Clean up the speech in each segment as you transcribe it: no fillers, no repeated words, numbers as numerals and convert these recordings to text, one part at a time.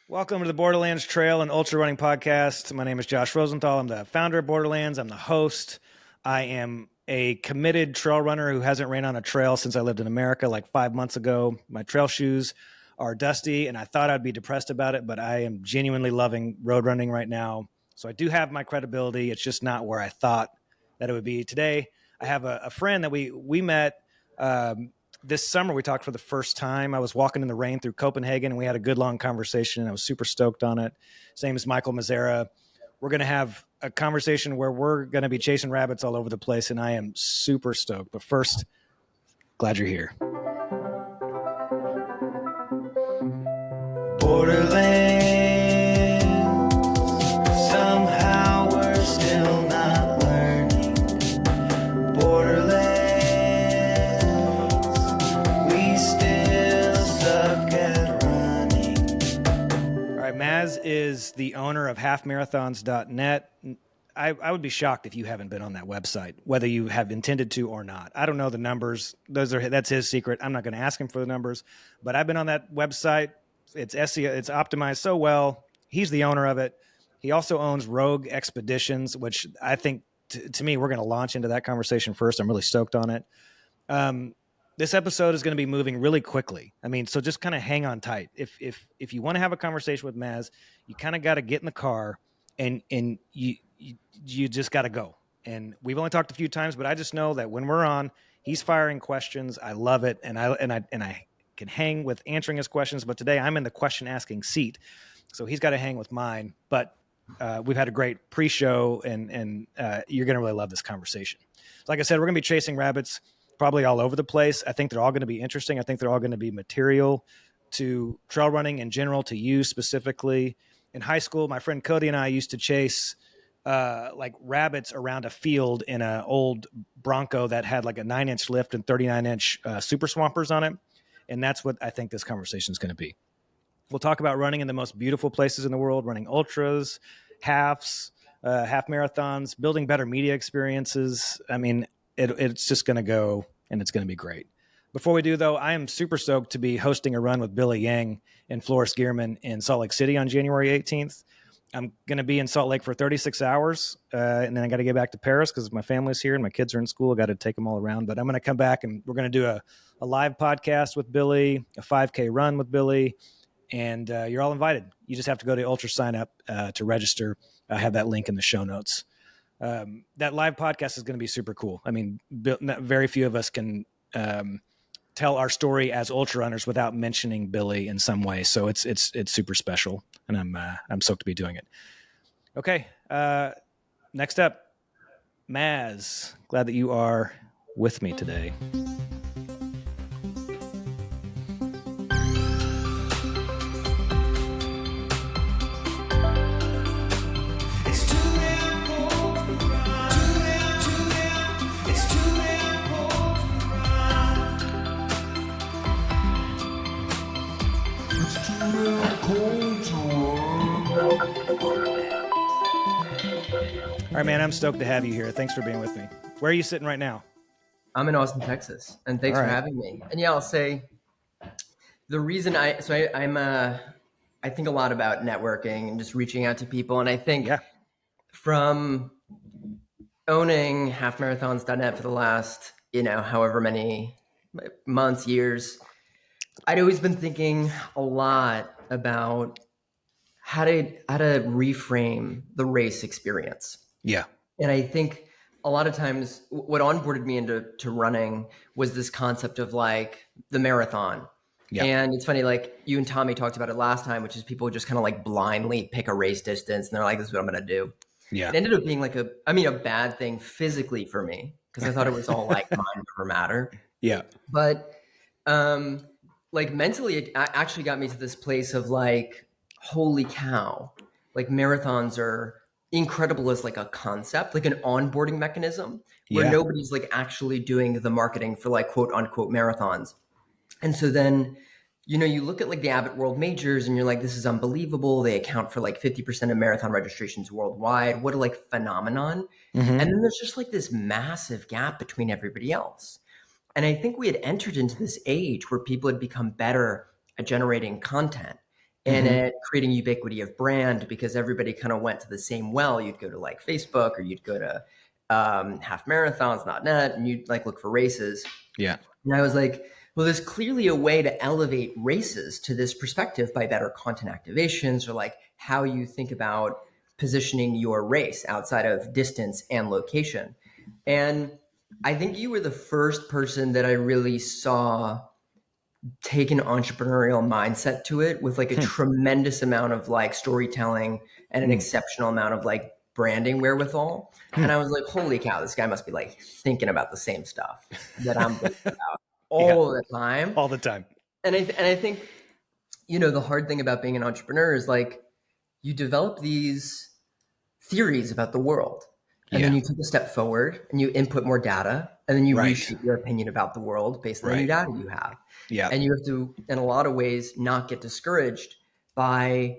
Welcome to the Borderlands Trail and Ultra Running Podcast. My name is Josh Rosenthal. I'm the founder of Borderlands. I'm the host. I am a committed trail runner who hasn't ran on a trail since I lived in America like 5 months ago. My trail shoes are dusty, and I thought I'd be depressed about it, but I am genuinely loving road running right now. So I do have my credibility. It's just not where I thought that it would be. Today, I have a friend that we met this summer. We talked for the first time. I was walking in the rain through Copenhagen, and we had a good long conversation, and I was super stoked on it. His name is Michael Mazarra. We're going to have a conversation where we're going to be chasing rabbits all over the place, and I am super stoked. But first, glad you're here. Borderlands, somehow we're still not learning. Borderlands, we still suck at running. All right, Maz is the owner of halfmarathons.net. I would be shocked if you haven't been on that website, whether you have intended to or not. I don't know the numbers. That's his secret. I'm not going to ask him for the numbers, but I've been on that website. It's SEO. It's optimized so well. He's the owner of it. He also owns Rogue Expeditions, which I think to me, we're going to launch into that conversation first. I'm really stoked on it. This episode is going to be moving really quickly. I mean, so just kind of hang on tight. If you want to have a conversation with Maz, you kind of got to get in the car and you just got to go. And we've only talked a few times, but I just know that when we're on, he's firing questions. I love it. And I can hang with answering his questions, but today I'm in the question asking seat. So he's got to hang with mine, but we've had a great pre-show and you're going to really love this conversation. So like I said, we're going to be chasing rabbits probably all over the place. I think they're all going to be interesting. I think they're all going to be material to trail running in general, to you specifically. In high school, my friend Cody and I used to chase like rabbits around a field in an old Bronco that had like a 9-inch lift and 39-inch super swampers on it. And that's what I think this conversation is going to be. We'll talk about running in the most beautiful places in the world, running ultras, halves, half marathons, building better media experiences. I mean, it's just going to go, and it's going to be great. Before we do, though, I am super stoked to be hosting a run with Billy Yang and Floris Gearman in Salt Lake City on January 18th. I'm going to be in Salt Lake for 36 hours, and then I got to get back to Paris because my family's here and my kids are in school. I got to take them all around. But I'm going to come back, and we're going to do a live podcast with Billy, a 5K run with Billy, and you're all invited. You just have to go to Ultra Sign Up to register. I have that link in the show notes. That live podcast is going to be super cool. I mean, very few of us can tell our story as ultra runners without mentioning Billy in some way. So it's super special, and I'm stoked to be doing it. Okay. Next up, Maz, glad that you are with me today. All right, man, I'm stoked to have you here. Thanks for being with me. Where are you sitting right now? I'm in Austin, Texas, and thanks for having me. And yeah, I'll say the reason I think a lot about networking and just reaching out to people. And I think from owning halfmarathons.net for the last, however many months, years, I'd always been thinking a lot about how to reframe the race experience. Yeah. And I think a lot of times what onboarded me into running was this concept of like the marathon. Yeah. And it's funny, like you and Tommy talked about it last time, which is people just kind of like blindly pick a race distance and they're like, this is what I'm going to do. Yeah. It ended up being like a bad thing physically for me because I thought it was all like mind over matter. Yeah. But like mentally, it actually got me to this place of like, holy cow, like marathons are incredible as like a concept, like an onboarding mechanism where nobody's like actually doing the marketing for like quote unquote marathons. And so then, you look at like the Abbott World Majors and you're like, this is unbelievable. They account for like 50% of marathon registrations worldwide. What a like phenomenon. Mm-hmm. And then there's just like this massive gap between everybody else. And I think we had entered into this age where people had become better at generating content. and at creating ubiquity of brand, because everybody kind of went to the same well. You'd go to like Facebook, or you'd go to halfmarathons.net, and you'd like look for races. Yeah. And I was like, well, there's clearly a way to elevate races to this perspective by better content activations, or like how you think about positioning your race outside of distance and location. And I think you were the first person that I really saw take an entrepreneurial mindset to it, with like a tremendous amount of like storytelling and an exceptional amount of like branding wherewithal. And I was like, holy cow, this guy must be like thinking about the same stuff that I'm thinking about all the time. All the time. And I think, you know, the hard thing about being an entrepreneur is like you develop these theories about the world, and then you take a step forward and you input more data, and then you reshape your opinion about the world based on the new data you have. Yeah. And you have to, in a lot of ways, not get discouraged by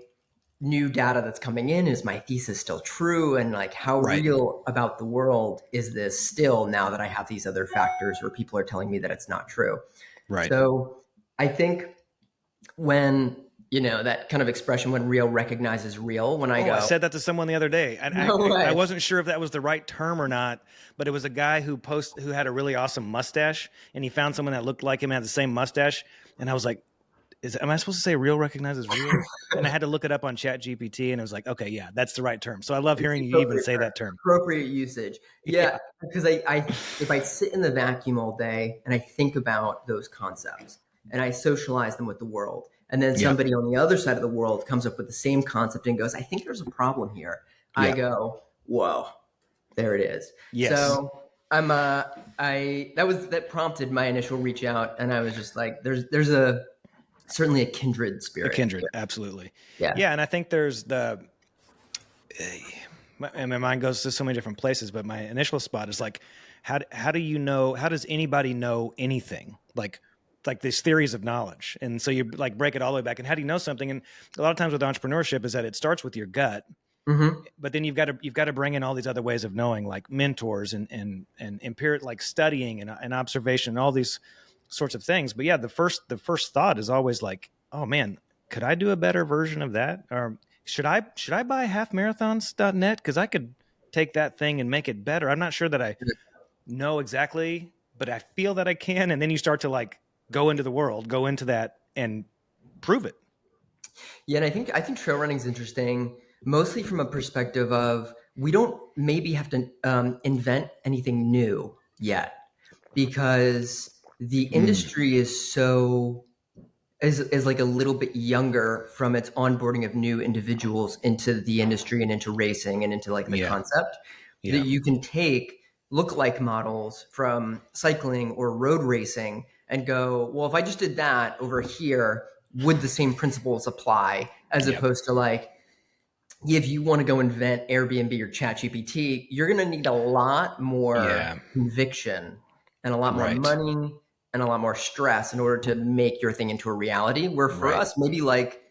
new data that's coming in. Is my thesis still true? And like, how real about the world is this still, now that I have these other factors where people are telling me that it's not true? Right. So I think when, you know, that kind of expression, when real recognizes real, when I said that to someone the other day. I wasn't sure if that was the right term or not, but it was a guy who had a really awesome mustache, and he found someone that looked like him and had the same mustache. And I was like, am I supposed to say real recognizes real? And I had to look it up on ChatGPT, and it was like, okay, yeah, that's the right term. So I love hearing you even say that term. Appropriate usage. Yeah. Because if I sit in the vacuum all day and I think about those concepts and I socialize them with the world, and then somebody on the other side of the world comes up with the same concept and goes, I think there's a problem here. I go, whoa, there it is. Yes. So that prompted my initial reach out, and I was just like, there's certainly a kindred spirit. A kindred, absolutely. Yeah. Yeah, and I think there's and my mind goes to so many different places, but my initial spot is like, how does anybody know anything? Like these theories of knowledge. And so you like break it all the way back. And how do you know something? And a lot of times with entrepreneurship is that it starts with your gut, but then you've got to bring in all these other ways of knowing, like mentors and empirical, like studying and observation and all these sorts of things. But yeah, the first thought is always like, oh man, could I do a better version of that? Or should I buy halfmarathons.net? Cause I could take that thing and make it better. I'm not sure that I know exactly, but I feel that I can. And then you start to like go into the world, go into that and prove it. Yeah. And I think trail running is interesting, mostly from a perspective of, we don't maybe have to invent anything new yet, because the industry is like a little bit younger from its onboarding of new individuals into the industry and into racing and into like the concept that you can take look-alike models from cycling or road racing and go, well, if I just did that over here, would the same principles apply? As opposed to like, if you want to go invent Airbnb or ChatGPT, you're going to need a lot more conviction and a lot more money and a lot more stress in order to make your thing into a reality. Where for us, maybe like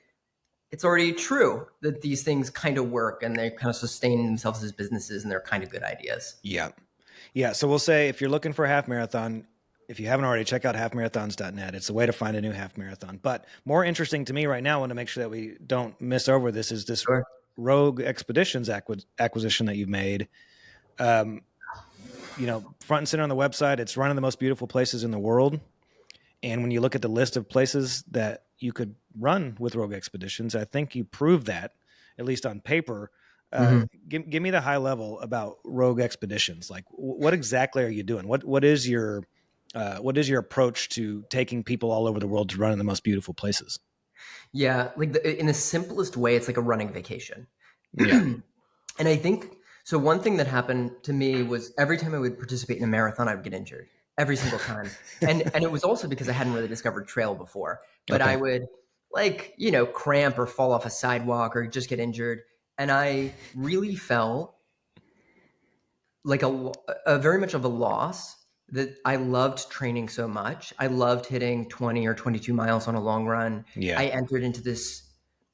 it's already true that these things kind of work and they kind of sustain themselves as businesses and they're kind of good ideas. Yeah. Yeah. So we'll say if you're looking for a half marathon, if you haven't already, check out halfmarathons.net. It's a way to find a new half marathon. But more interesting to me right now, I want to make sure that we don't miss over this, is this Rogue Expeditions acquisition that you've made. Front and center on the website, it's one of the most beautiful places in the world. And when you look at the list of places that you could run with Rogue Expeditions, I think you prove that, at least on paper. Give me the high level about Rogue Expeditions. Like, what exactly are you doing? What is your approach to taking people all over the world to run in the most beautiful places? Yeah, like in the simplest way, it's like a running vacation. Yeah. And I think, so one thing that happened to me was every time I would participate in a marathon, I would get injured every single time. And it was also because I hadn't really discovered trail before, but I would cramp or fall off a sidewalk or just get injured. And I really felt like a very much of a loss, that I loved training so much. I loved hitting 20 or 22 miles on a long run. Yeah. I entered into this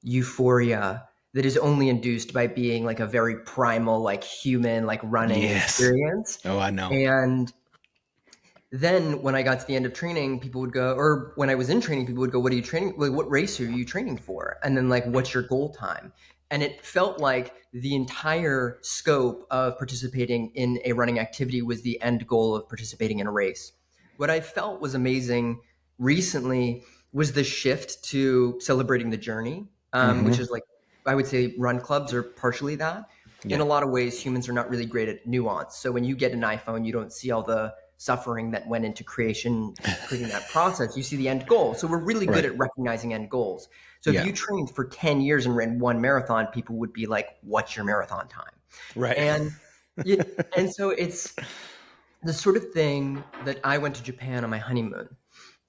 euphoria that is only induced by being like a very primal, like human, like running experience. Oh, I know. And then when I got to the end of training, people would go, or when I was in training, people would go, what are you training? Like, what race are you training for? And then like, what's your goal time? And it felt like the entire scope of participating in a running activity was the end goal of participating in a race. What I felt was amazing recently was the shift to celebrating the journey, which is like, I would say run clubs are partially that. In a lot of ways, humans are not really great at nuance. So when you get an iPhone, you don't see all the suffering that went into creating that process. You see the end goal. So we're really good at recognizing end goals. So if you trained for 10 years and ran one marathon, people would be like, what's your marathon time? Right. And so it's the sort of thing that I went to Japan on my honeymoon.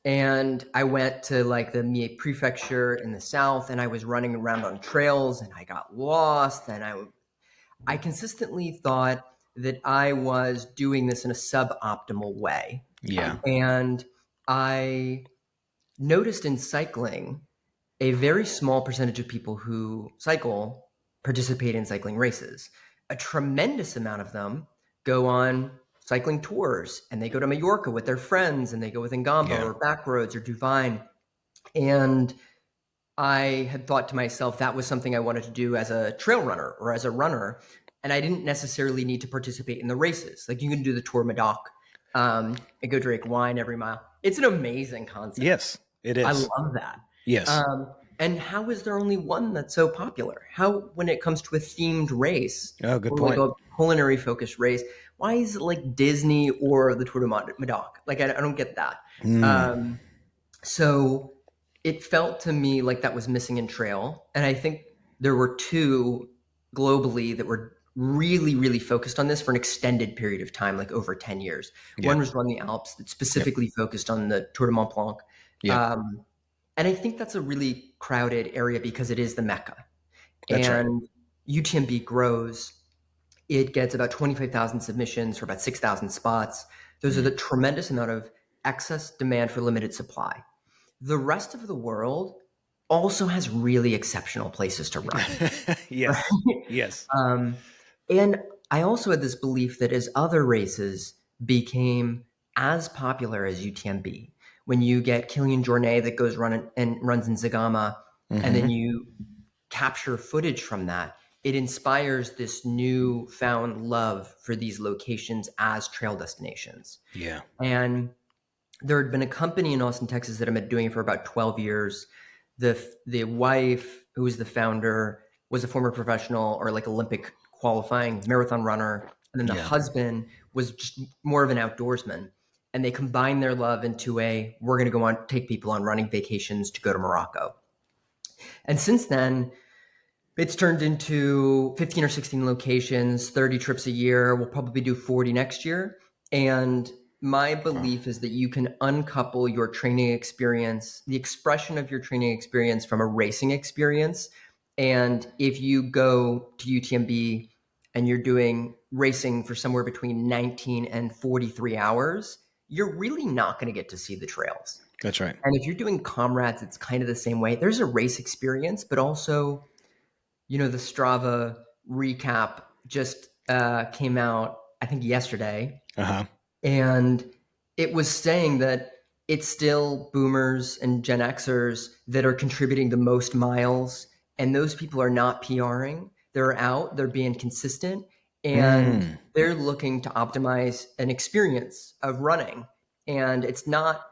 And I went to like the Mie prefecture in the south, and I was running around on trails and I got lost, and I consistently thought that I was doing this in a suboptimal way. Yeah. And I noticed in cycling, a very small percentage of people who cycle participate in cycling races. A tremendous amount of them go on cycling tours, and they go to Mallorca with their friends, and they go with Ngamba or Backroads or Duvine. And I had thought to myself, that was something I wanted to do as a trail runner or as a runner. And I didn't necessarily need to participate in the races. Like, you can do the Tour Medoc and go drink wine every mile. It's an amazing concept. Yes, it is. I love that. Yes. And how is there only one that's so popular? How, when it comes to a themed race, Oh, good or point. like a culinary focused race, why is it like Disney or the Tour de Medoc? Like, I don't get that. So it felt to me like that was missing in trail. And I think there were two globally that were really, really focused on this for an extended period of time, like over 10 years. One was Run the Alps that specifically focused on the Tour de Mont Blanc. And I think that's a really crowded area because it is the Mecca. That's right. UTMB grows. It gets about 25,000 submissions for about 6,000 spots. Those are the tremendous amount of excess demand for limited supply. The rest of the world also has really exceptional places to run. Yes. Yes. And I also had this belief that as other races became as popular as UTMB, when you get Kilian Jornet that goes run and runs in Zagama, and then you capture footage from that, it inspires this newfound love for these locations as trail destinations. Yeah. And there had been a company in Austin, Texas that had been doing it for about 12 years. The wife, who was the founder, was a former professional or like Olympic qualifying marathon runner. And then the husband was just more of an outdoorsman. And they combined their love into we're going to go on, take people on running vacations to go to Morocco. And since then, it's turned into 15 or 16 locations, 30 trips a year. We'll probably do 40 next year. And my belief is that you can uncouple your training experience, the expression of your training experience, from a racing experience. And if you go to UTMB and you're doing racing for somewhere between 19 and 43 hours, you're really not going to get to see the trails. That's right. And if you're doing comrades, it's kind of the same way. There's a race experience, but also, the Strava recap just came out, I think yesterday. And it was saying that it's still boomers and Gen Xers that are contributing the most miles. And those people are not PRing. They're out, they're being consistent, and they're looking to optimize an experience of running. And it's not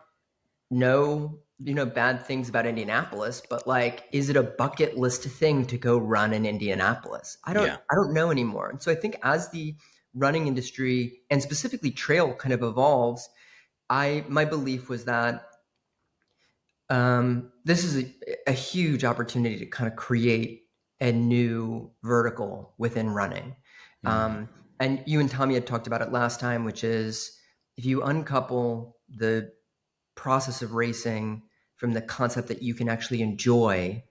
bad things about Indianapolis, but like, is it a bucket list thing to go run in Indianapolis? I don't know anymore. And so I think as the running industry and specifically trail kind of evolves, my belief was that this is a huge opportunity to kind of create a new vertical within running. And you and Tommy had talked about it last time, which is if you uncouple the process of racing from the concept that you can actually enjoy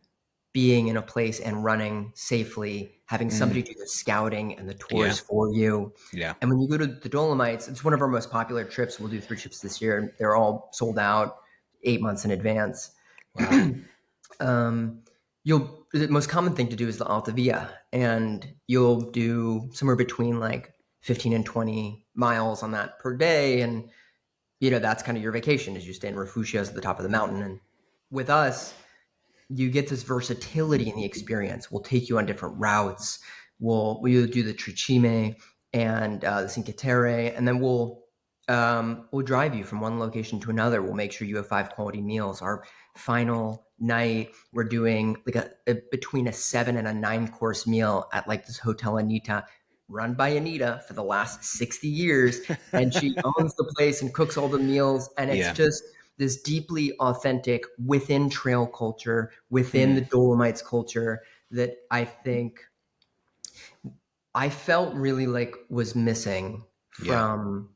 being in a place and running safely, having somebody do the scouting and the tours for you. Yeah. And when you go to the Dolomites, it's one of our most popular trips. We'll do 3 trips this year. They're all sold out 8 months in advance. Wow. The most common thing to do is the Alta Via, and you'll do somewhere between like 15 and 20 miles on that per day. And that's kind of your vacation, is you stay in refugios at the top of the mountain. And with us, you get this versatility in the experience. We'll take you on different routes. We'll do the Trichime and the Cinque Terre, and then we'll drive you from one location to another. We'll make sure you have 5 quality meals. Our final night, we're doing like between a 7 and a 9-course meal at like this Hotel Anita, run by Anita for the last 60 years. And she owns the place and cooks all the meals. And it's just this deeply authentic within trail culture, within the Dolomites culture, that I think I felt really like was missing from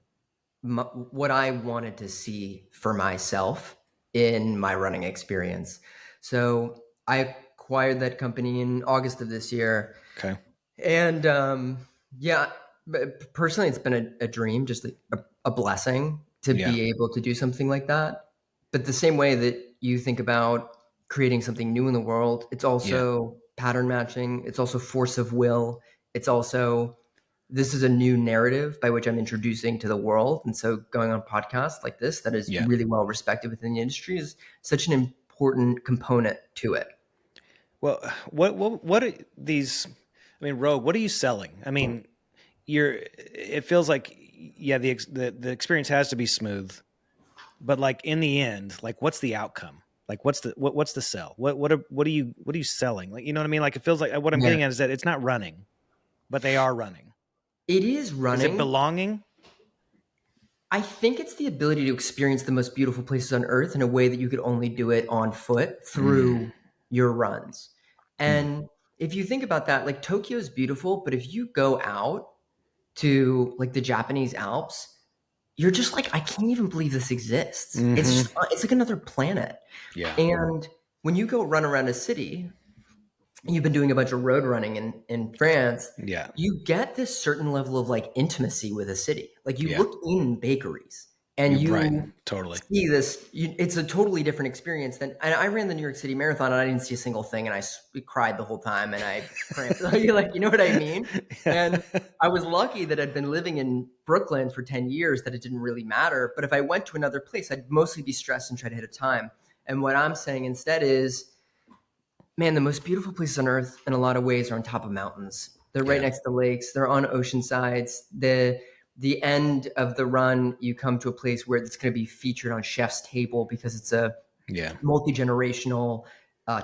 what I wanted to see for myself in my running experience. So I acquired that company in August of this year. Okay. And but personally, it's been a dream, just a blessing to be able to do something like that. But the same way that you think about creating something new in the world, it's also pattern matching. It's also force of will. It's also, this is a new narrative by which I'm introducing to the world. And so going on podcasts like this, that is really well respected within the industry, is such an important component to it. Well, what are these, I mean, Rogue, what are you selling? I mean, it feels like, the experience has to be smooth, but like in the end, like what's the outcome? Like what's the sell? What are you selling? Like, you know what I mean? Like it feels like what I'm getting at is that it's not running, but they are running. It is running. Is it belonging? I think it's the ability to experience the most beautiful places on earth in a way that you could only do it on foot through your runs. And if you think about that, like Tokyo is beautiful, but if you go out to like the Japanese Alps, you're just like, I can't even believe this exists. It's like another planet. Yeah. And when you go run around a city, you've been doing a bunch of road running in France. Yeah. You get this certain level of like intimacy with a city. Like you look in bakeries and you totally see this. It's a totally different experience than. And I ran the New York City Marathon and I didn't see a single thing, and I cried the whole time, and I like, you know what I mean? And I was lucky that I'd been living in Brooklyn for 10 years, that it didn't really matter. But if I went to another place, I'd mostly be stressed and try to hit a time. And what I'm saying instead is, man, the most beautiful places on earth in a lot of ways are on top of mountains. They're right next to lakes. They're on ocean sides. The end of the run, you come to a place where it's going to be featured on chef's table because it's a multi-generational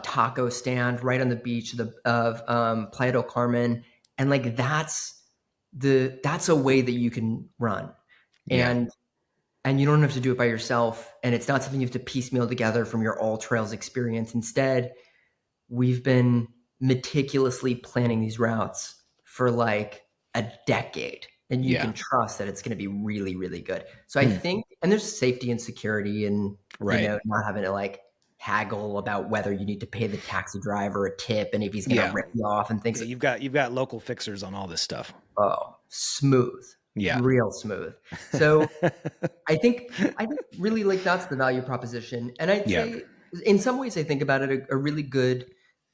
taco stand right on the beach of Playa del Carmen. And like, that's a way that you can run. And you don't have to do it by yourself. And it's not something you have to piecemeal together from your all trails experience. Instead, we've been meticulously planning these routes for like a decade, and you can trust that it's going to be really, really good. So I think, and there's safety and security, and not having to like haggle about whether you need to pay the taxi driver a tip and if he's going to rip you off and things. You've got local fixers on all this stuff. Oh, smooth. Yeah. Real smooth. So I think really like that's the value proposition. And I'd say in some ways I think about it, a really good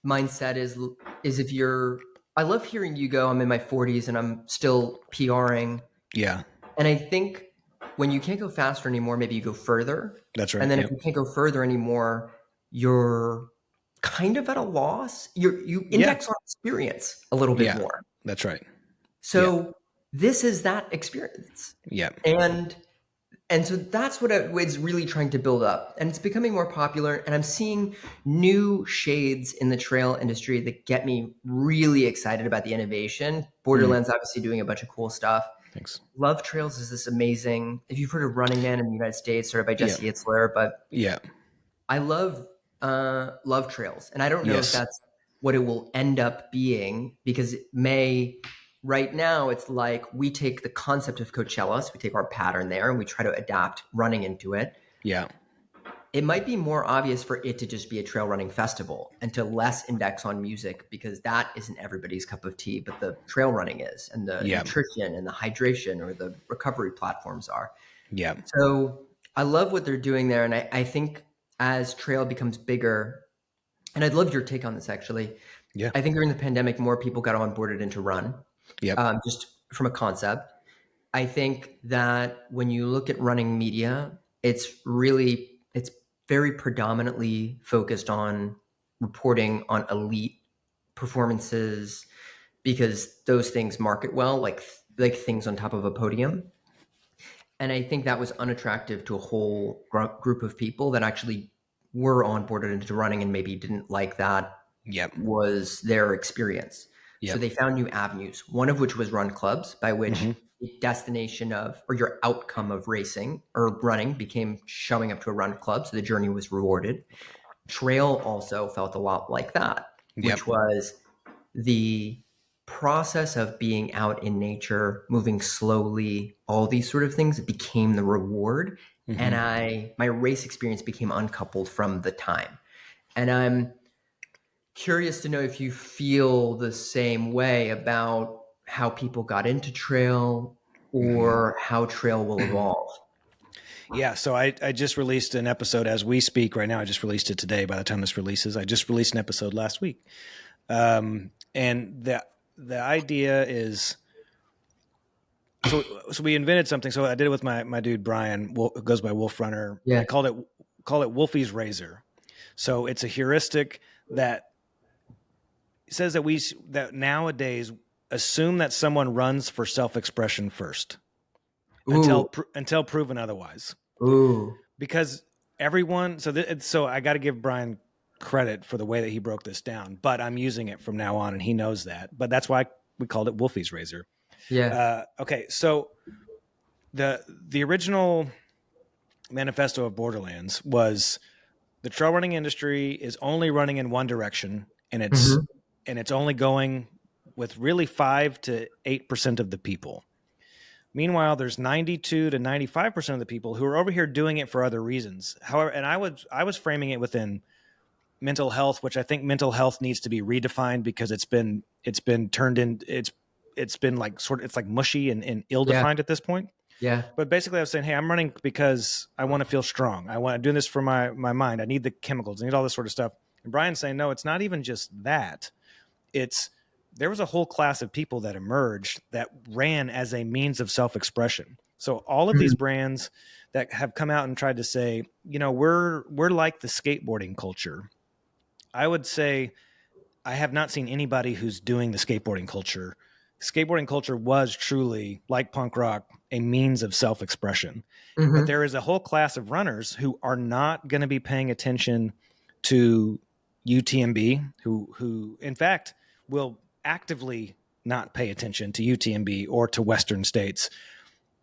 mindset is if I love hearing you go, I'm in my 40s and I'm still PRing. Yeah. And I think when you can't go faster anymore, maybe you go further. That's right. And then if you can't go further anymore, you're kind of at a loss. You index on experience a little bit more. That's right. So this is that experience. Yeah. And so that's what it's really trying to build up. And it's becoming more popular. And I'm seeing new shades in the trail industry that get me really excited about the innovation. Borderlands obviously doing a bunch of cool stuff. Thanks. Love Trails is this amazing, if you've heard of Running Man in the United States, started by Jesse Itzler, but I love Love Trails. And I don't know if that's what it will end up being, because it may... Right now, it's like we take the concept of Coachella, so we take our pattern there and we try to adapt running into it. Yeah. It might be more obvious for it to just be a trail running festival and to less index on music, because that isn't everybody's cup of tea, but the trail running is, and the nutrition and the hydration or the recovery platforms are. Yeah. So I love what they're doing there. And I think as trail becomes bigger, and I'd love your take on this actually. Yeah. I think during the pandemic, more people got onboarded into run. Just from a concept. I think that when you look at running media, it's very predominantly focused on reporting on elite performances because those things market well, like things on top of a podium. And I think that was unattractive to a whole group of people that actually were onboarded into running and maybe didn't like that Yep. was their experience. Yep. So they found new avenues, one of which was run clubs, by which Mm-hmm. the destination of, or your outcome of racing or running became showing up to a run club. So the journey was rewarded. Trail also felt a lot like that, Yep. which was the process of being out in nature, moving slowly, all these sort of things became the reward. Mm-hmm. And my race experience became uncoupled from the time. And I'm curious to know if you feel the same way about how people got into trail or how trail will evolve. Yeah, so I just released an episode as we speak right now. I just released it today. By the time this releases, I just released an episode last week, and the idea is so we invented something. So I did it with my dude Brian, who goes by Wolf Runner. Yeah. I call it Wolfie's Razor. So it's a heuristic that says that nowadays assume that someone runs for self-expression first until proven otherwise. Ooh. Because everyone, so I got to give Brian credit for the way that he broke this down, but I'm using it from now on, and he knows that. But that's why we called it Wolfie's Razor. Yeah. Okay, so the original manifesto of Borderlands was the trail running industry is only running in one direction, and it's only going with really 5 to 8% of the people. Meanwhile, there's 92 to 95% of the people who are over here doing it for other reasons. However, and I was framing it within mental health, which I think mental health needs to be redefined because it's been turned in it's been like it's like mushy and ill-defined at this point. Yeah. But basically I was saying, hey, I'm running because I want to feel strong. I want to do this for my mind. I need the chemicals. I need all this sort of stuff. And Brian's saying, no, it's not even just that. There was a whole class of people that emerged that ran as a means of self-expression. So all of these brands that have come out and tried to say, we're like the skateboarding culture. I would say I have not seen anybody who's doing the skateboarding culture. Skateboarding culture was truly, like punk rock, a means of self-expression. But there is a whole class of runners who are not going to be paying attention to UTMB, who in fact will actively not pay attention to UTMB or to Western states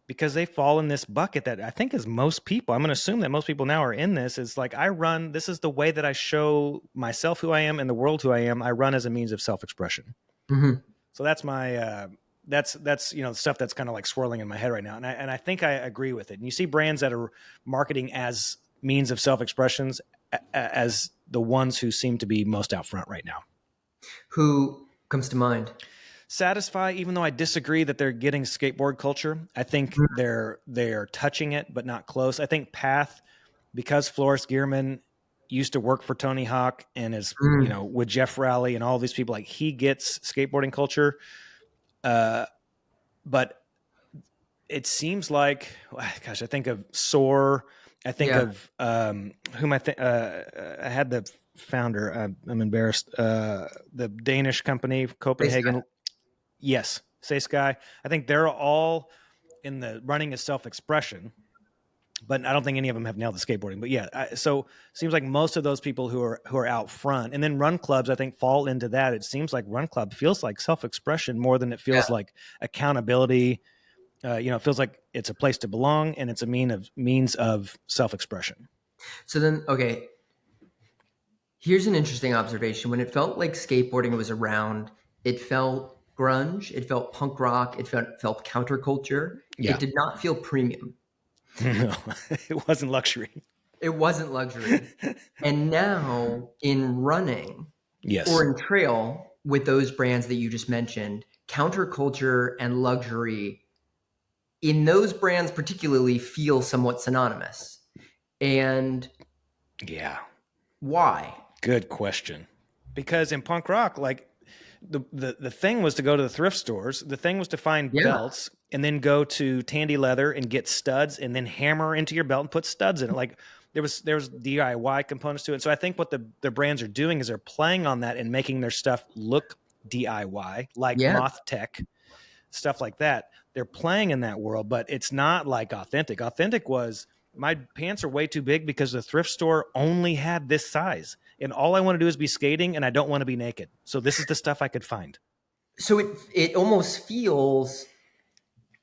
because they fall in this bucket that I think is most people. I'm going to assume that most people now are in this. Is like, I run, this is the way that I show myself who I am and the world who I am. I run as a means of self-expression. So that's my, that's stuff that's kind of like swirling in my head right now. And I think I agree with it. And you see brands that are marketing as means of self-expressions as the ones who seem to be most out front right now. Who comes to mind? Satisfy, even though I disagree that they're getting skateboard culture. I think they're touching it, but not close. I think Path, because Floris Gearman used to work for Tony Hawk and is, with Jeff Rowley and all these people, like he gets skateboarding culture. But it seems like, gosh, I think of Soar. I think of whom I think I had the founder. I'm embarrassed. The Danish company, Copenhagen. Yes, Say Sky. I think they're all in the running as self-expression, but I don't think any of them have nailed the skateboarding. But yeah, so it seems like most of those people who are out front, and then run clubs, I think, fall into that. It seems like run club feels like self-expression more than it feels like accountability. It feels like it's a place to belong, and it's a means of self-expression. So then, okay, here's an interesting observation. When it felt like skateboarding was around, it felt grunge, it felt punk rock, it felt counterculture. Yeah. It did not feel premium. No, it wasn't luxury. It wasn't luxury. And now in running, yes, or in trail, with those brands that you just mentioned, counterculture and luxury in those brands particularly feel somewhat synonymous. And yeah, why? Good question. Because in punk rock, like the thing was to go to the thrift stores. The thing was to find belts and then go to Tandy Leather and get studs and then hammer into your belt and put studs in it. Like there was DIY components to it. So I think what the brands are doing is they're playing on that and making their stuff look DIY, like Moth Tech, stuff like that. They're playing in that world, but it's not like authentic. Authentic was, my pants are way too big because the thrift store only had this size. And all I want to do is be skating and I don't want to be naked. So this is the stuff I could find. So it almost feels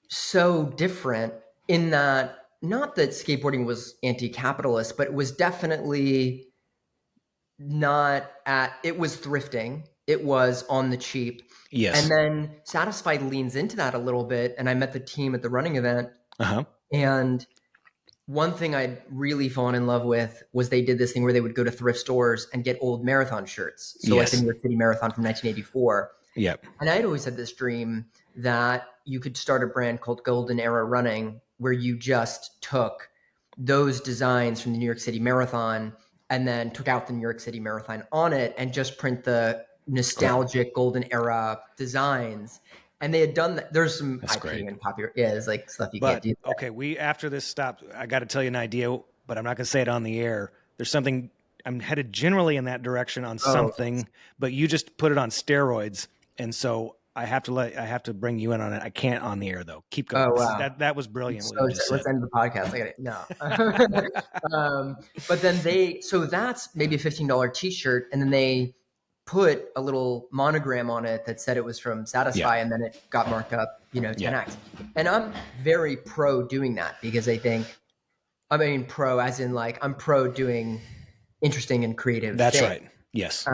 so different in that, not that skateboarding was anti-capitalist, but it was definitely it was thrifting. It was on the cheap. Yes. And then Satisfied leans into that a little bit. And I met the team at the running event. And one thing I'd really fallen in love with was they did this thing where they would go to thrift stores and get old marathon shirts. So like the New York City Marathon from 1984. Yep. And I'd always had this dream that you could start a brand called Golden Era Running, where you just took those designs from the New York City Marathon and then took out the New York City Marathon on it and just print the nostalgic Golden Era designs. And they had done that. There's some IP and copyright. Yeah, it's like stuff you can't do. Okay, after this stop, I got to tell you an idea, but I'm not going to say it on the air. There's something, I'm headed generally in that direction on something, but you just put it on steroids. And so I have to bring you in on it. I can't on the air though. Keep going. Oh, wow. That was brilliant. So let's end the podcast. But then so that's maybe a $15 t-shirt. And then they put a little monogram on it that said it was from Satisfy, and then it got marked up, 10x. And I'm very pro doing that because pro as in like I'm pro doing interesting and creative That's things. right. Yes.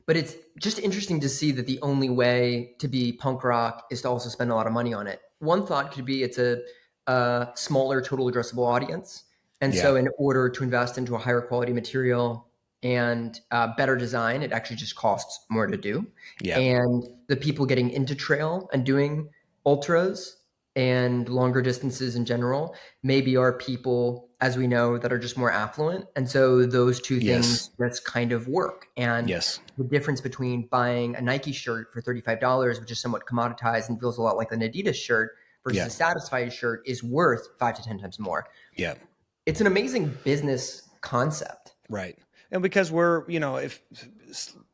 But it's just interesting to see that the only way to be punk rock is to also spend a lot of money on it. One thought could be it's a smaller total addressable audience. And so in order to invest into a higher quality material and better design, it actually just costs more to do. Yeah. And the people getting into trail and doing ultras and longer distances in general maybe are people, as we know, that are just more affluent. And so those two things just kind of work. And the difference between buying a Nike shirt for $35, which is somewhat commoditized and feels a lot like an Adidas shirt, versus a Satisfied shirt is worth 5 to 10 times more. Yeah. It's an amazing business concept. Right. And because we're, if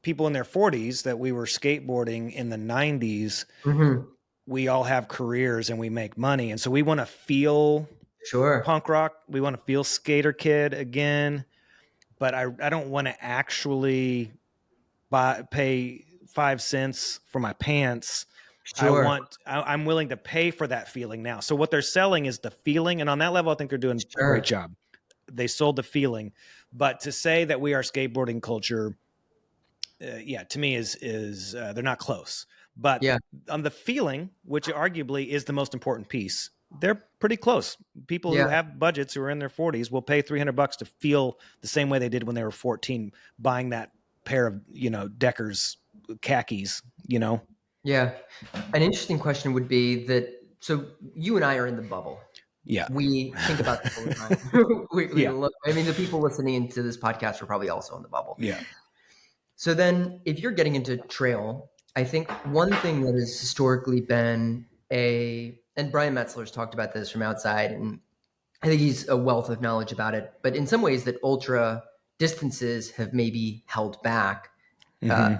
people in their 40s that we were skateboarding in the 90s, we all have careers and we make money. And so we want to feel punk rock. We want to feel skater kid again. But I don't want to actually pay 5 cents for my pants. I'm willing to pay for that feeling now. So what they're selling is the feeling. And on that level, I think they're doing a great job. They sold the feeling. But to say that we are skateboarding culture, to me is they're not close. But on the feeling, which arguably is the most important piece, they're pretty close. People who have budgets who are in their 40s will pay $300 to feel the same way they did when they were 14, buying that pair of, Deckers khakis, Yeah. An interesting question would be that, so you and I are in the bubble. Yeah. We think about this all the time. Look, the people listening to this podcast are probably also in the bubble. Yeah. So then if you're getting into trail, I think one thing that has historically been and Brian Metzler's talked about this from outside, and I think he's a wealth of knowledge about it, but in some ways that ultra distances have maybe held back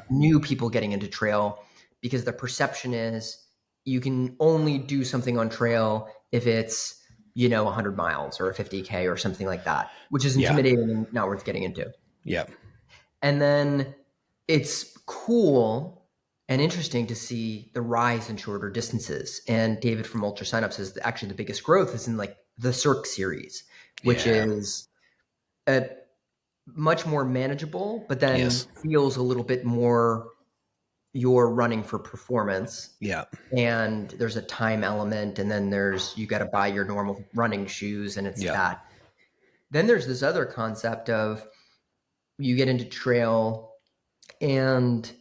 new people getting into trail, because the perception is you can only do something on trail if it's 100 miles or a 50K or something like that, which is intimidating and not worth getting into. Yeah. And then it's cool and interesting to see the rise in shorter distances. And David from Ultra Signup says that actually the biggest growth is in like the Cirque series, which is a much more manageable, but then feels a little bit more you're running for performance. Yeah. And there's a time element, and then you got to buy your normal running shoes, and it's that. Then there's this other concept of you get into trail, and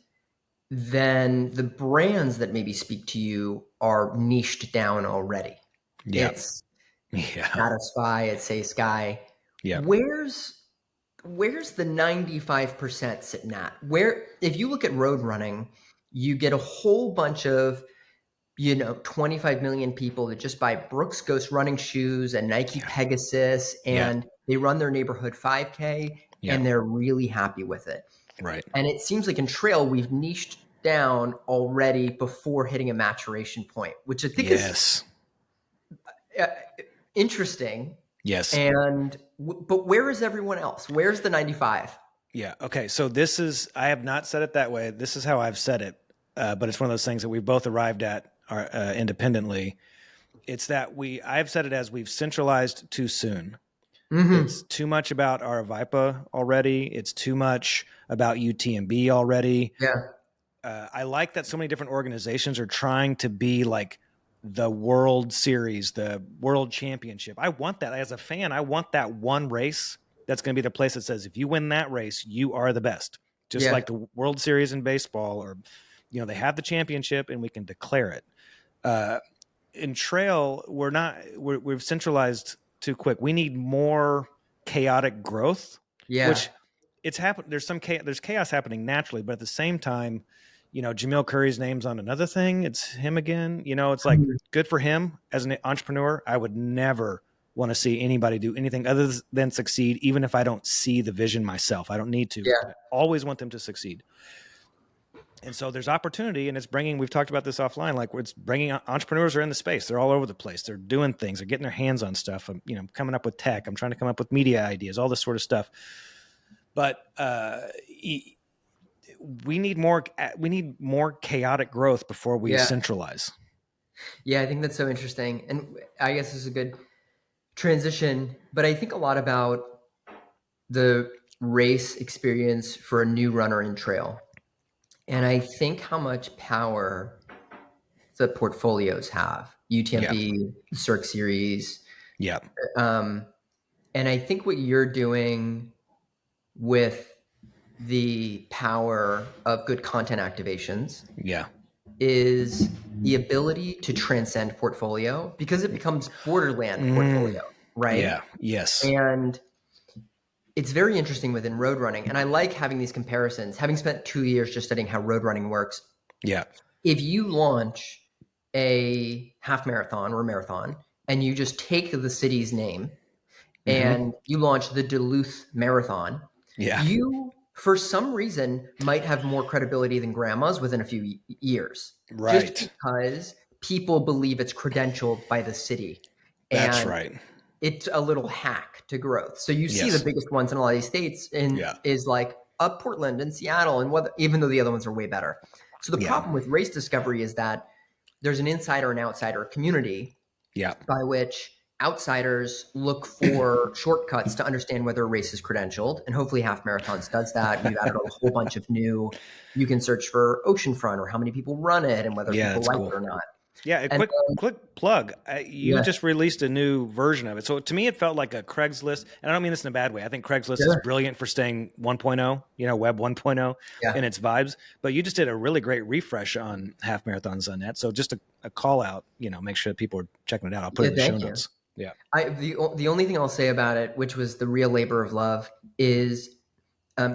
then the brands that maybe speak to you are niched down already. Yeah. It's Satisfy, it's Say Sky. Yeah. Where's where's the 95% sitting at? Where, if you look at road running, you get a whole bunch of, 25 million people that just buy Brooks Ghost running shoes and Nike Pegasus, and they run their neighborhood 5K and they're really happy with it. Right. And it seems like in trail, we've niched down already before hitting a maturation point, which I think is interesting. Yes. But where is everyone else? Where's the 95? Yeah. Okay. So I have not said it that way. This is how I've said it. But it's one of those things that we both arrived at independently. It's that I've said it as we've centralized too soon. Mm-hmm. It's too much about our Avipa already. It's too much about UTMB already. Yeah. I like that so many different organizations are trying to be like the World Series, the World Championship. I want that as a fan. I want that one race that's going to be the place that says, if you win that race, you are the best. Just like the World Series in baseball, or, they have the championship and we can declare it. In trail, we've centralized too quick. We need more chaotic growth, which it's happened. There's chaos happening naturally, but at the same time, Jamil Curry's name's on another thing. It's him again. It's like, good for him as an entrepreneur. I would never want to see anybody do anything other than succeed, even if I don't see the vision myself. I don't need to. I always want them to succeed. And so there's opportunity, and we've talked about this offline, like it's bringing entrepreneurs are in the space. They're all over the place. They're doing things. They're getting their hands on stuff. I'm, coming up with tech. I'm trying to come up with media ideas, all this sort of stuff. But we need more chaotic growth before we centralize. Yeah, I think that's so interesting. And I guess this is a good transition, but I think a lot about the race experience for a new runner in trail. And I think how much power the portfolios have, UTMB, Cirque Series. Yeah. And I think what you're doing with the power of good content activations is the ability to transcend portfolio, because it becomes borderland portfolio, right? Yeah. Yes. And it's very interesting within road running. And I like having these comparisons, having spent 2 years just studying how road running works. Yeah. If you launch a half marathon or a marathon and you just take the city's name and you launch the Duluth Marathon, you, for some reason, might have more credibility than grandma's within a few years. Right. Just because people believe it's credentialed by the city. That's right. It's a little hack to growth. So you see the biggest ones in a lot of these states is like up Portland and Seattle, and even though the other ones are way better. So the problem with race discovery is that there's an insider and outsider community by which outsiders look for shortcuts to understand whether a race is credentialed. And hopefully Half Marathons does that. We've added a whole bunch of new, you can search for oceanfront or how many people run it and whether people like it or not. Yeah, quick plug. You just released a new version of it. So to me, it felt like a Craigslist. And I don't mean this in a bad way. I think Craigslist is brilliant for staying 1.0, Web 1.0 in its vibes. But you just did a really great refresh on Half Marathons on that. So just a call out, make sure that people are checking it out. I'll put it in the show notes. Yeah. The only thing I'll say about it, which was the real labor of love, is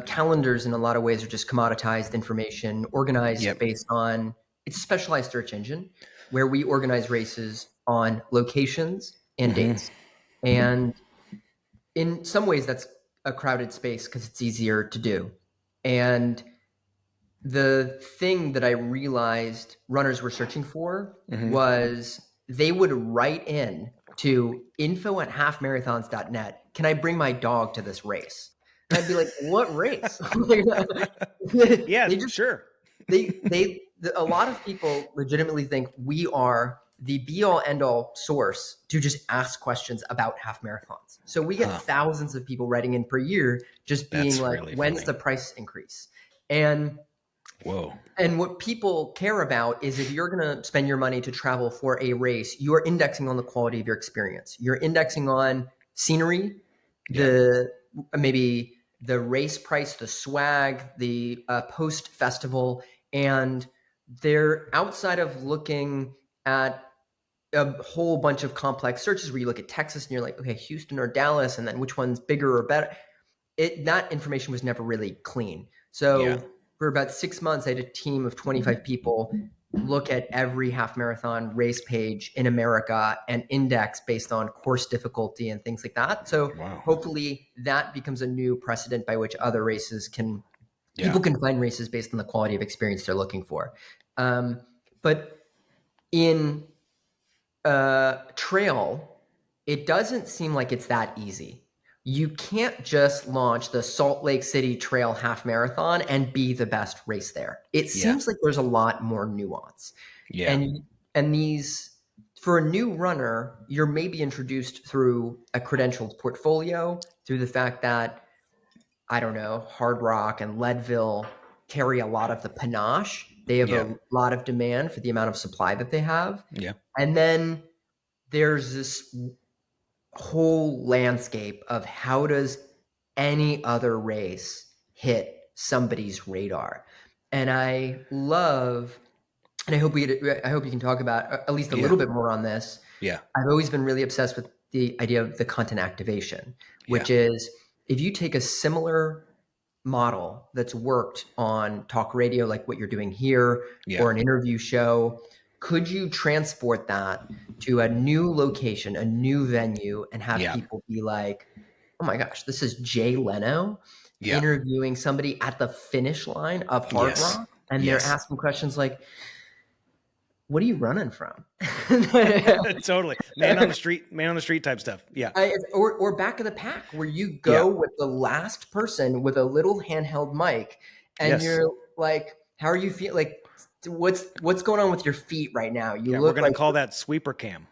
calendars in a lot of ways are just commoditized information organized based on, it's a specialized search engine where we organize races on locations and dates. And in some ways that's a crowded space because it's easier to do. And the thing that I realized runners were searching for was they would write in to info@halfmarathons.net. Can I bring my dog to this race? And I'd be like, what race? A lot of people legitimately think we are the be all end all source to just ask questions about half marathons. So we get thousands of people writing in per year, just being like, really when's the price increase? And what people care about is if you're going to spend your money to travel for a race, you are indexing on the quality of your experience. You're indexing on scenery, maybe the race price, the swag, the post festival, and they're outside of looking at a whole bunch of complex searches where you look at Texas and you're like, okay, Houston or Dallas, and then which one's bigger or better. that information was never really clean. Yeah. So for about 6 months, I had a team of 25 people look at every half marathon race page in America and index based on course difficulty and things like that. So Wow. hopefully that becomes a new precedent by which other races can, Yeah. people can find races based on the quality of experience they're looking for. But in trail, it doesn't seem like it's that easy. You can't just launch the Salt Lake City Trail Half Marathon and be the best race there. It seems like there's a lot more nuance. Yeah. And these, for a new runner, you're maybe introduced through a credentialed portfolio, through the fact that, I don't know, Hard Rock and Leadville carry a lot of the panache. They have a lot of demand for the amount of supply that they have. Yeah. And then there's this whole landscape of how does any other race hit somebody's radar. And I love, and I hope you can talk about at least a little bit more on this. Yeah. I've always been really obsessed with the idea of the content activation, which is if you take a similar model that's worked on talk radio, like what you're doing here, or an interview show, could you transport that to a new location, a new venue, and have people be like, oh my gosh, this is Jay Leno interviewing somebody at the finish line of Hard Rock, and they're asking questions like, what are you running from? Totally. Man on the street type stuff. Yeah. Or back of the pack, where you go with the last person with a little handheld mic, and you're like, how are you feeling? Like, what's going on with your feet right now? You look we're going to call that sweeper cam.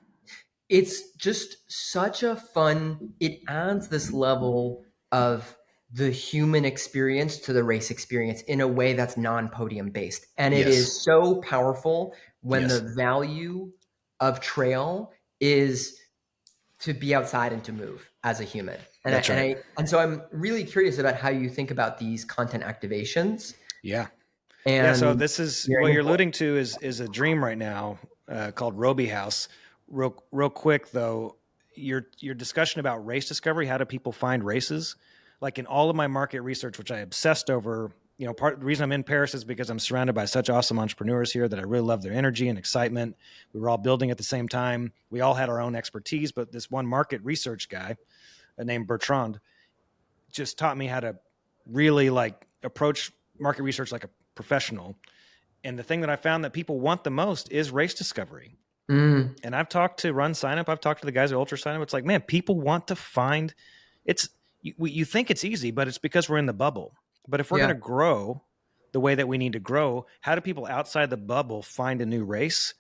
It's just such a fun, it adds this level of the human experience to the race experience in a way that's non-podium based. And it is so powerful when the value of trail is to be outside and to move as a human. And so I'm really curious about how you think about these content activations. Yeah. And so this is what you're alluding to is a dream right now called Robie House. Real quick though, your discussion about race discovery, how do people find races? Like in all of my market research, which I obsessed over, the reason I'm in Paris is because I'm surrounded by such awesome entrepreneurs here that I really love their energy and excitement. We were all building at the same time. We all had our own expertise, but this one market research guy named Bertrand just taught me how to really approach market research like a professional. And the thing that I found that people want the most is race discovery. And I've talked to Run Sign Up. I've talked to the guys at Ultra Sign Up. It's like, man, people want to find you think it's easy, but it's because we're in the bubble. But if we're going to grow the way that we need to grow, how do people outside the bubble find a new race?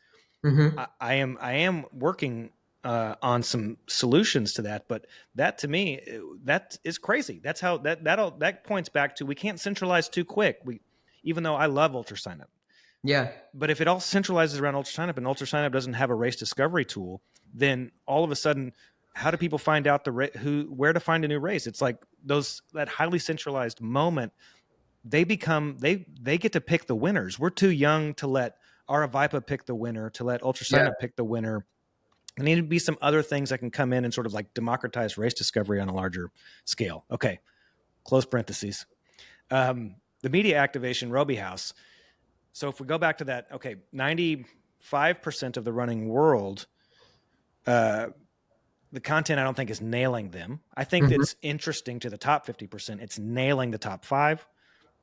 I am working on some solutions to that, but that to me, that is crazy. That's how that points back to, we can't centralize too quick. Even though I love Ultra Sign Up. Yeah. But if it all centralizes around Ultra Sign Up and Ultra Sign Up doesn't have a race discovery tool, then all of a sudden, how do people find out where to find a new race? It's like that highly centralized moment. They get to pick the winners. We're too young to let Aravipa pick the winner, to let Ultra Sign Up pick the winner. There need to be some other things that can come in and sort of like democratize race discovery on a larger scale. Okay, close parentheses. The media activation, Robie House. So if we go back to that, okay, 95% of the running world, the content I don't think is nailing them. I think it's interesting to the top 50%. It's nailing the top 5,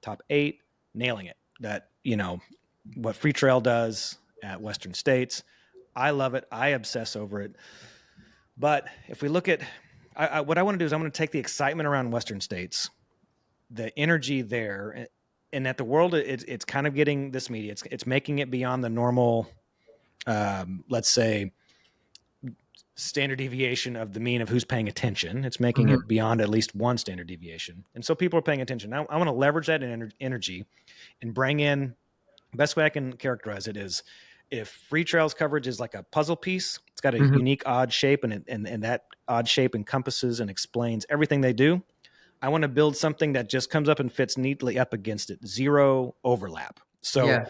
top 8, nailing it. That, what Free Trail does at Western States, I love it. I obsess over it. But if we look at, what I want to do is I'm going to take the excitement around Western States, the energy there, and that the world, it's kind of getting this media. It's making it beyond the normal, let's say, standard deviation of the mean of who's paying attention. It's making it beyond at least one standard deviation. And so people are paying attention. Now I want to leverage that energy and bring in, best way I can characterize it is, if Free Trail's coverage is like a puzzle piece, it's got a unique odd shape, and that odd shape encompasses and explains everything they do. I want to build something that just comes up and fits neatly up against it. Zero overlap. So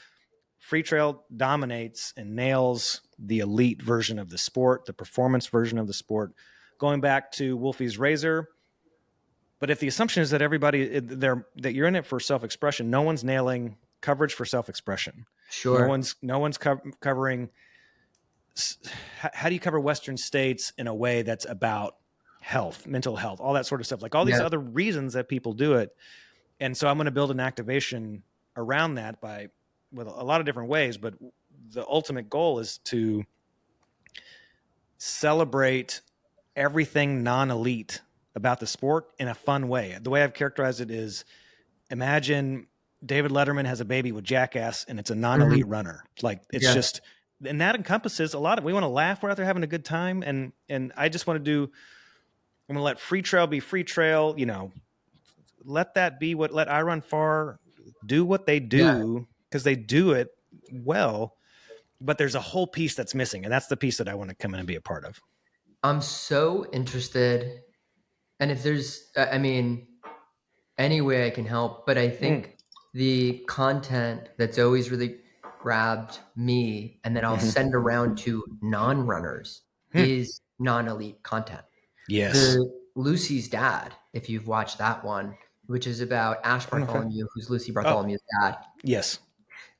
Free Trail dominates and nails the elite version of the sport, the performance version of the sport. Going back to Wolfie's Razor, But if the assumption is that that you're in it for self-expression, no one's nailing coverage for self-expression. Sure. No one's covering. How do you cover Western states in a way that's about health, mental health, all that sort of stuff, like all these other reasons that people do it. And so I'm going to build an activation around that with a lot of different ways. But the ultimate goal is to celebrate everything non-elite about the sport in a fun way. The way I've characterized it is, imagine David Letterman has a baby with Jackass and it's a non-elite runner. Like it's just, and that encompasses a lot of, we want to laugh. We're out there having a good time. And I just want to I'm going to let free trail be free trail, let that be let I Run Far do what they do, because they do it well, but there's a whole piece that's missing. And that's the piece that I want to come in and be a part of. I'm so interested. And if there's, any way I can help, but I think the content that's always really grabbed me and that I'll send around to non-runners is non-elite content. Yes. Lucy's Dad, if you've watched that one, which is about Ash Bartholomew, who's Lucy Bartholomew's dad. Yes.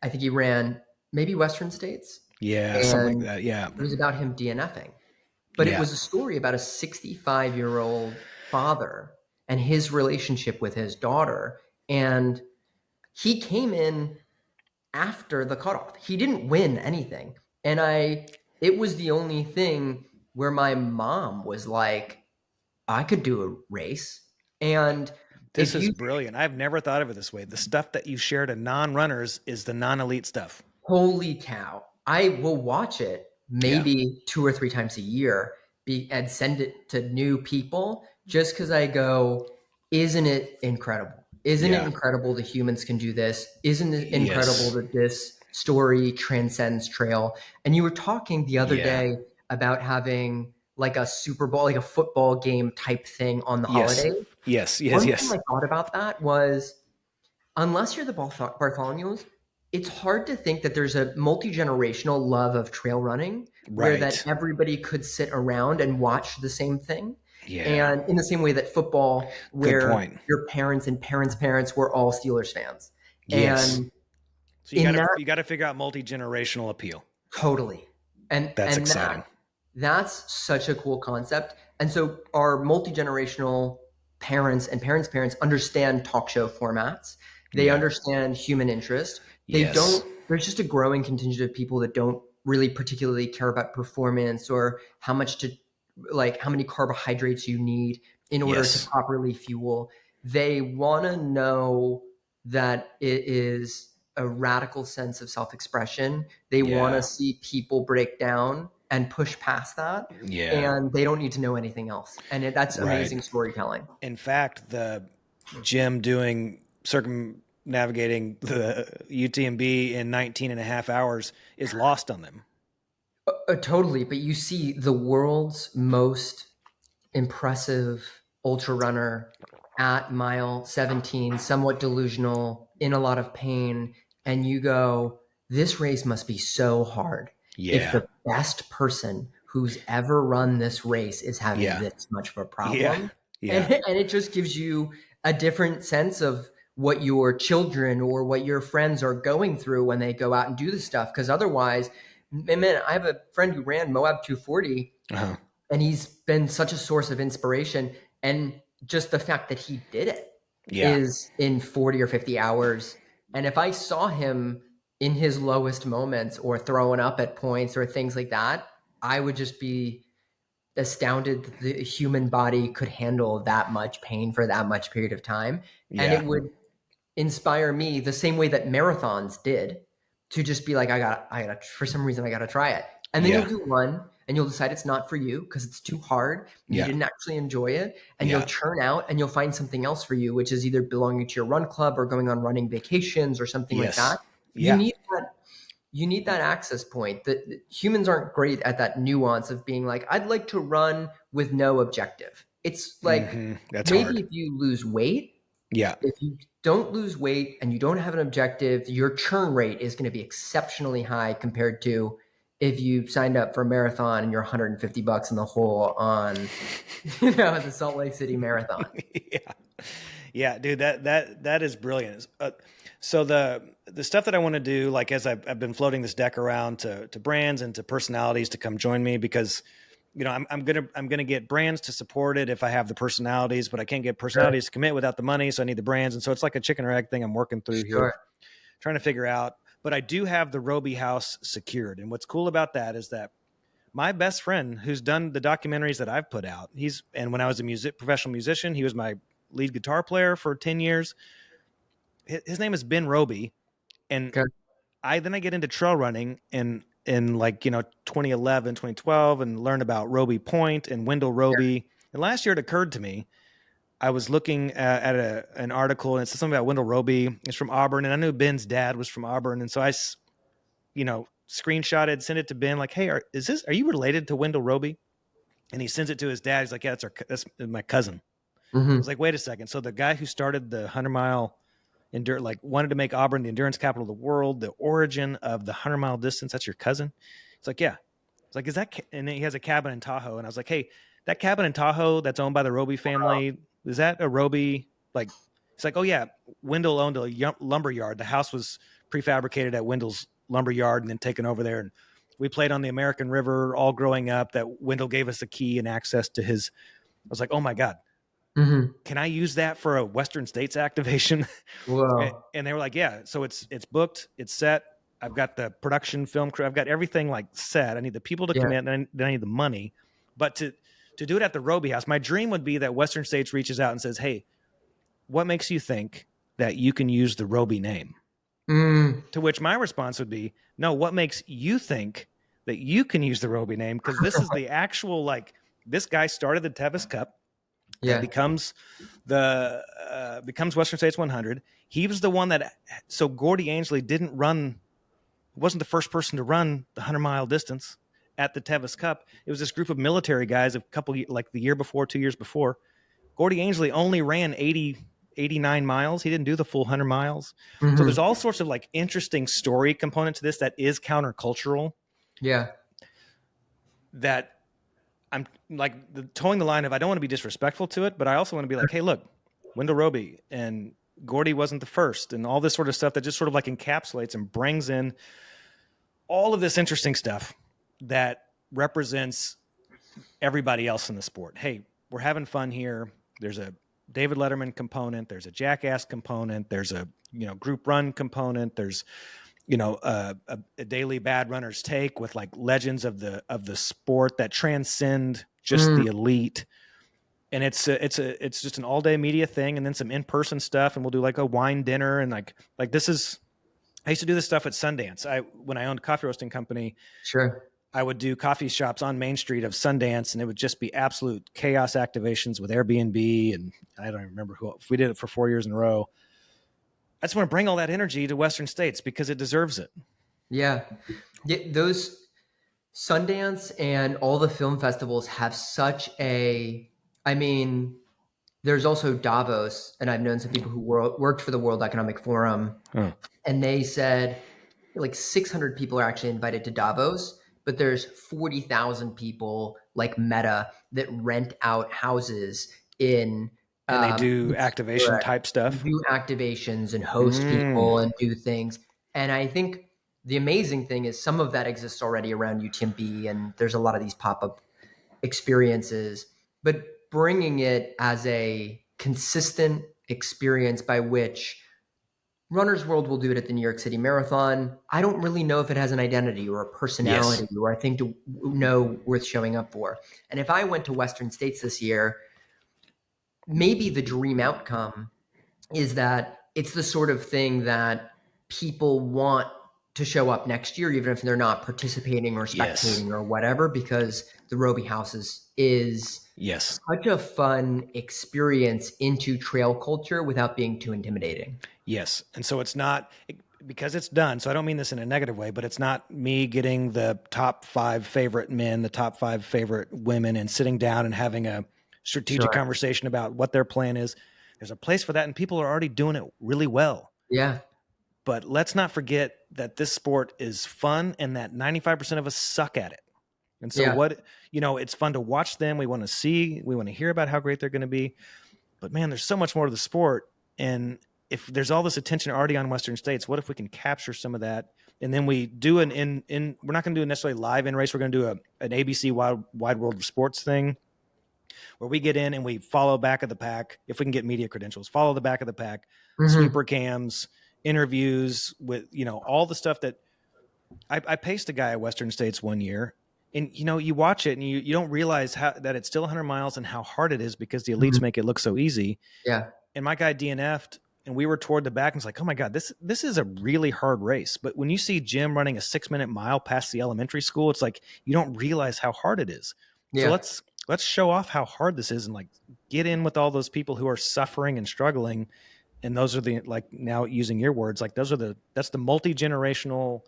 I think he ran maybe Western States. Yeah, something like that. Yeah. It was about him DNFing. But it was a story about a 65-year-old father and his relationship with his daughter. And he came in after the cutoff. He didn't win anything. And it was the only thing where my mom was like, I could do a race. And this is brilliant. I've never thought of it this way. The stuff that you share to non-runners is the non-elite stuff. Holy cow. I will watch it maybe 2 or 3 times a year and send it to new people just because I go, isn't it incredible? Isn't it incredible that humans can do this? Isn't it incredible that this story transcends trail? And you were talking the other day about having like a Super Bowl, like a football game type thing on the holiday. Yes. One thing I thought about that was, unless you're the Bartholomews, it's hard to think that there's a multi-generational love of trail running where that everybody could sit around and watch the same thing. Yeah. And in the same way that football, where your parents and parents' were all Steelers fans. Yes. And so you got to figure out multi-generational appeal. Totally. And that's exciting. That's such a cool concept. And so our multi-generational parents and parents understand talk show formats. They understand human interest. There's just a growing contingent of people that don't really particularly care about performance or how many carbohydrates you need in order to properly fuel. They want to know that it is a radical sense of self-expression. They want to see people break down and push past that. Yeah. And they don't need to know anything else. And that's amazing storytelling. In fact, the Jim doing circumnavigating the UTMB in 19 and a half hours is lost on them. Totally. But you see the world's most impressive ultra runner at mile 17, somewhat delusional, in a lot of pain. And you go, this race must be so hard. Yeah. If the best person who's ever run this race is having this much of a problem. Yeah. And it just gives you a different sense of what your children or what your friends are going through when they go out and do this stuff. Because otherwise, man, I have a friend who ran Moab 240 and he's been such a source of inspiration. And just the fact that he did it is in 40 or 50 hours. And if I saw him in his lowest moments or throwing up at points or things like that, I would just be astounded that the human body could handle that much pain for that much period of time. Yeah. And it would inspire me the same way that marathons did to just be like, I gotta, for some reason, I gotta try it. And then you'll do one and you'll decide it's not for you because it's too hard. You didn't actually enjoy it. And you'll churn out and you'll find something else for you, which is either belonging to your run club or going on running vacations or something like that. You need that access point. That humans aren't great at that nuance of being like, I'd like to run with no objective. It's like maybe hard. If you lose weight, if you don't lose weight and you don't have an objective, your churn rate is going to be exceptionally high compared to if you signed up for a marathon and you're $150 in the hole on, the Salt Lake City Marathon. Yeah, dude, that is brilliant. So the stuff that I want to do, like as I've been floating this deck around to brands and to personalities to come join me, because I'm gonna get brands to support it if I have the personalities, but I can't get Sure. personalities to commit without the money, so I need the brands, and so it's like a chicken or egg thing I'm working through here, Sure. trying to figure out. But I do have the Robie House secured, and what's cool about that is that my best friend who's done the documentaries that I've put out, and when I was a professional musician, he was my lead guitar player for 10 years. His name is Ben Robie. And Okay. I get into trail running in like, 2011, 2012, and learned about Robie Point and Wendell Robie. And last year it occurred to me, I was looking at an article, and it said something about Wendell Robie. It's from Auburn, and I knew Ben's dad was from Auburn. And so I, screenshotted, sent it to Ben, like, hey, are you related to Wendell Robie? And he sends it to his dad. He's like, yeah, that's my cousin. I Mm-hmm. was like, wait a second. So the guy who started the 100-mile like wanted to make Auburn the endurance capital of the world, the origin of the 100-mile distance, that's your cousin? It's like, yeah. It's like, is that? And then he has a cabin in Tahoe. And I was like, hey, that cabin in Tahoe that's owned by the Robie family, is that a Robie? Like, it's like, oh yeah, Wendell owned a lumber yard. The house was prefabricated at Wendell's lumber yard and then taken over there. And we played on the American River all growing up. That Wendell gave us a key and access to his. I was like, oh my God, Mm-hmm. can I use that for a Western States activation? Wow. And they were like, yeah. So it's booked, it's set. I've got the production film crew. I've got everything like set. I need the people to Yeah. commit, and then I need the money. But to do it at the Robie House, my dream would be that Western States reaches out and says, hey, what makes you think that you can use the Robie name? Mm. To which my response would be, no, what makes you think that you can use the Robie name? Because this is the actual, like, this guy started the Tevis Cup. Yeah. It becomes Western States 100. He was the one that, so Gordy Ainsley wasn't the first person to run the 100-mile distance at the Tevis Cup. It was this group of military guys like the year before, 2 years before. Gordy Ainsley only ran 89 miles. He didn't do the full 100 miles. So Mm-hmm. there's all sorts of like interesting story component to this that is countercultural, Yeah. that I'm like towing the line of, I don't want to be disrespectful to it, but I also want to be like, hey, look, Wendell Robie and Gordy wasn't the first, and all this sort of stuff that just sort of like encapsulates and brings in all of this interesting stuff that represents everybody else in the sport. Hey, we're having fun here. There's a David Letterman component. There's a Jackass component. There's a, group run component. There's, a daily bad runner's take with like legends of the sport that transcend just the elite. And it's just an all day media thing, and then some in-person stuff. And we'll do like a wine dinner. And like this is, I used to do this stuff at Sundance. When I owned a coffee roasting company, Sure. I would do coffee shops on Main Street of Sundance, and it would just be absolute chaos activations with Airbnb. And I don't even remember if we did it for 4 years in a row. I just want to bring all that energy to Western States because it deserves it. Yeah. Those Sundance and all the film festivals have such I mean, there's also Davos, and I've known some people who worked for the World Economic Forum, and they said like 600 people are actually invited to Davos, but there's 40,000 people like Meta that rent out houses in And they do activation type stuff. do activations and host people and do things. And I think the amazing thing is some of that exists already around UTMB, and there's a lot of these pop-up experiences, but bringing it as a consistent experience by which Runner's World will do it at the New York City Marathon. I don't really know if it has an identity or a personality or I think to know worth showing up for. And if I went to Western States this year, maybe the dream outcome is that it's the sort of thing that people want to show up next year, even if they're not participating or spectating or whatever, because the Robie House is such a fun experience into trail culture without being too intimidating. Yes. And so it's not, because it's done, so I don't mean this in a negative way, but it's not me getting the top 5 favorite men, the top 5 favorite women, and sitting down and having a strategic conversation about what their plan is. There's a place for that, and people are already doing it really well. Yeah. But let's not forget that this sport is fun and that 95% of us suck at it. And so it's fun to watch them. We want to hear about how great they're going to be. but man, there's so much more to the sport. And if there's all this attention already on Western states, what if we can capture some of that? And then we do we're not going to do a necessarily live in race. We're going to do an ABC Wide World of Sports thing where we get in and we follow back of the pack. If we can get media credentials, follow the back of the pack, sweeper cams, interviews with, all the stuff that I paced a guy at Western States one year, and you watch it and you don't realize that it's still 100 miles and how hard it is because the elites make it look so easy. Yeah. And my guy DNF'd and we were toward the back and it's like, oh my God, this is a really hard race. But when you see Jim running a 6-minute mile past the elementary school, it's like, you don't realize how hard it is. Yeah. So let's show off how hard this is and like get in with all those people who are suffering and struggling. And those are now using your words, like that's the multi-generational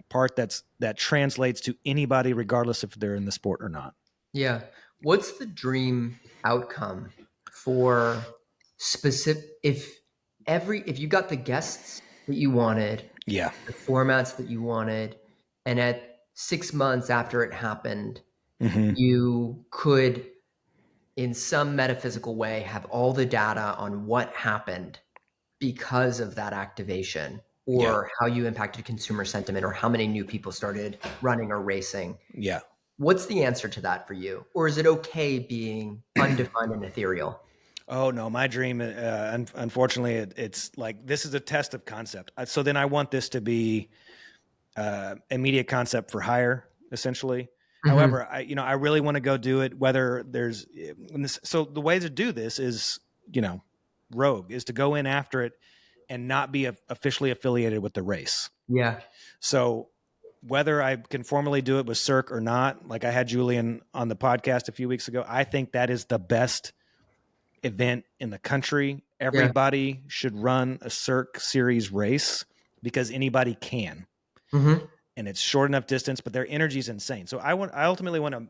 part that translates to anybody, regardless if they're in the sport or not. Yeah. What's the dream outcome for specific, if you got the guests that you wanted, the formats that you wanted, and at 6 months after it happened, you could, in some metaphysical way, have all the data on what happened because of that activation, or how you impacted consumer sentiment, or how many new people started running or racing. Yeah. What's the answer to that for you? Or is it okay being undefined and ethereal? Oh no, my dream, unfortunately, it's like, this is a test of concept. So then I want this to be a media concept for hire, essentially. However, I really want to go do it, whether there's so the way to do this is, rogue, is to go in after it and not be officially affiliated with the race. Yeah. So whether I can formally do it with Cirque or not, like I had Julian on the podcast a few weeks ago, I think that is the best event in the country. Everybody should run a Cirque series race because anybody can. And it's short enough distance, but their energy is insane. So I ultimately want to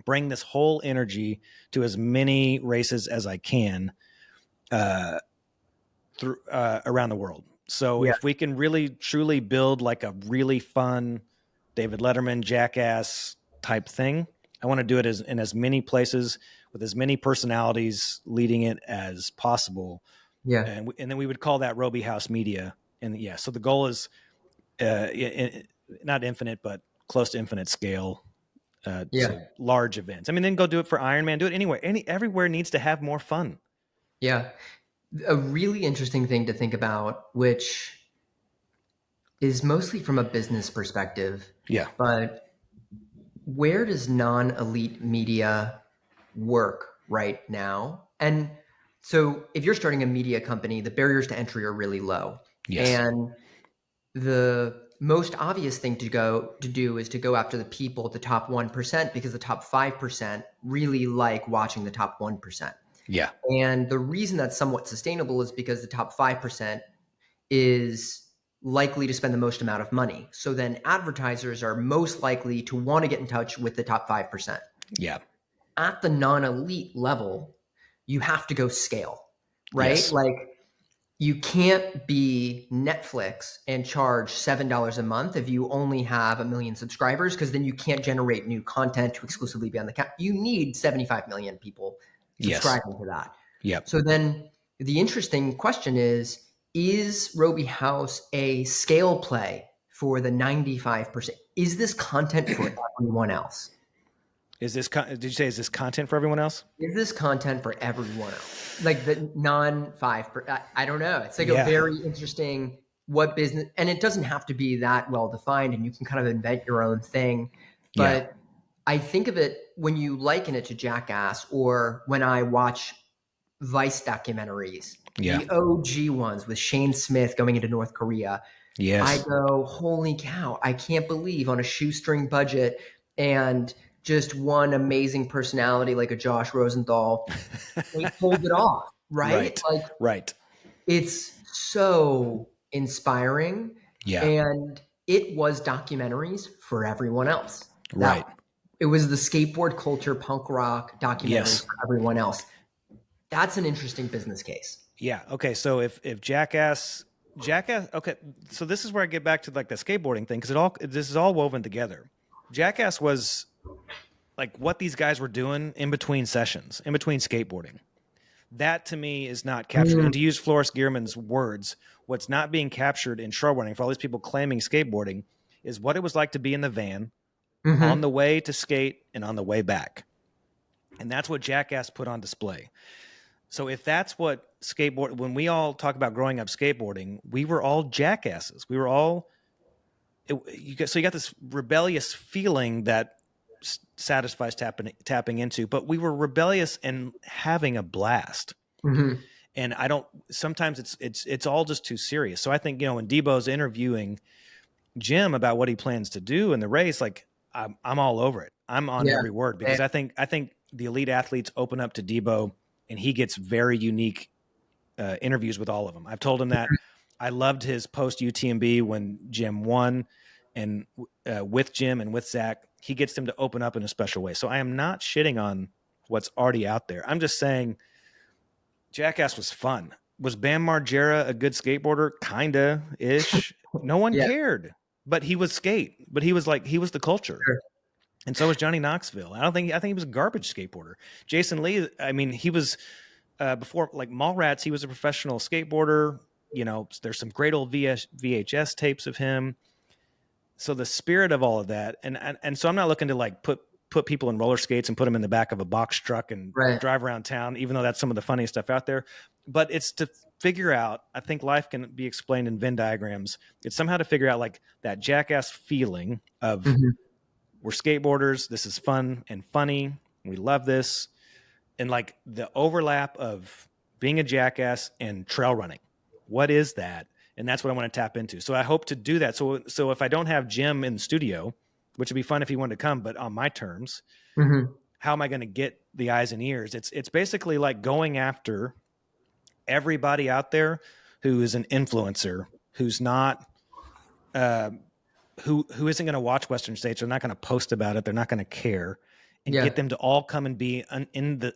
bring this whole energy to as many races as I can through around the world. So if we can really truly build like a really fun David Letterman, Jackass type thing, I want to do it in as many places with as many personalities leading it as possible. Yeah. And then we would call that Robie House Media. And so the goal is not infinite, but close to infinite scale. So large events. I mean, then go do it for Ironman, do it anywhere. Everywhere needs to have more fun. Yeah. A really interesting thing to think about, which is mostly from a business perspective. Yeah. But where does non-elite media work right now? And so if you're starting a media company, the barriers to entry are really low. Yes. And the most obvious thing to do is to go after the people at the top 1%, because the top 5% really like watching the top 1%. Yeah. And the reason that's somewhat sustainable is because the top 5% is likely to spend the most amount of money. So then advertisers are most likely to want to get in touch with the top 5%. Yeah. At the non-elite level, you have to go scale, right? Yes. Like, you can't be Netflix and charge $7 a month if you only have 1 million subscribers, because then you can't generate new content to exclusively be on the cap. You need 75 million people subscribing to that. Yep. So then the interesting question is Robie House a scale play for the 95%? Is this content for everyone else? Did you say, is this content for everyone else? Is this content for everyone else? Like the non-5%? I don't know. It's like a very interesting business, and it doesn't have to be that well defined, and you can kind of invent your own thing. But I think of it, when you liken it to Jackass, or when I watch Vice documentaries, the OG ones with Shane Smith going into North Korea. Yes. I go, holy cow, I can't believe on a shoestring budget and just one amazing personality like a Josh Rosenthal, they pulled it off, right? Right. It's so inspiring. Yeah. And it was documentaries for everyone else. Right. It was the skateboard culture, punk rock documentaries for everyone else. That's an interesting business case. Yeah. Okay. So if Jackass, okay. So this is where I get back to like the skateboarding thing, because this is all woven together. Jackass was like what these guys were doing in between sessions, in between skateboarding. That to me is not captured. And to use Floris Gearman's words, what's not being captured in trail running for all these people claiming skateboarding is what it was like to be in the van on the way to skate and on the way back. And that's what Jackass put on display. So if that's what when we all talk about growing up skateboarding, we were all jackasses. We were all, you got this rebellious feeling that satisfies tapping into, but we were rebellious and having a blast. And sometimes it's all just too serious. So I think, when Debo's interviewing Jim about what he plans to do in the race, like I'm all over it. I'm on every word, because I think the elite athletes open up to Debo, and he gets very unique interviews with all of them. I've told him that. I loved his post UTMB when Jim won, and with Jim and with Zach, he gets them to open up in a special way. So I am not shitting on what's already out there. I'm just saying Jackass was fun. Was Bam Margera a good skateboarder? Kinda ish. No one cared, but he was but he was the culture. Sure. And so was Johnny Knoxville. I think he was a garbage skateboarder. Jason Lee, I mean, he was before, like Mallrats, he was a professional skateboarder. There's some great old VHS tapes of him. So the spirit of all of that, and so I'm not looking to like put people in roller skates and put them in the back of a box truck and drive around town, even though that's some of the funniest stuff out there. But it's to figure out, I think life can be explained in Venn diagrams. It's somehow to figure out like that Jackass feeling of we're skateboarders. This is fun and funny. We love this. And like the overlap of being a jackass and trail running. What is that? And that's what I want to tap into. So I hope to do that. So if I don't have Jim in the studio, which would be fun if he wanted to come, but on my terms, how am I going to get the eyes and ears? It's basically like going after everybody out there who is an influencer, who's not, who isn't going to watch Western States. They're not going to post about it. They're not going to care, and get them to all come and be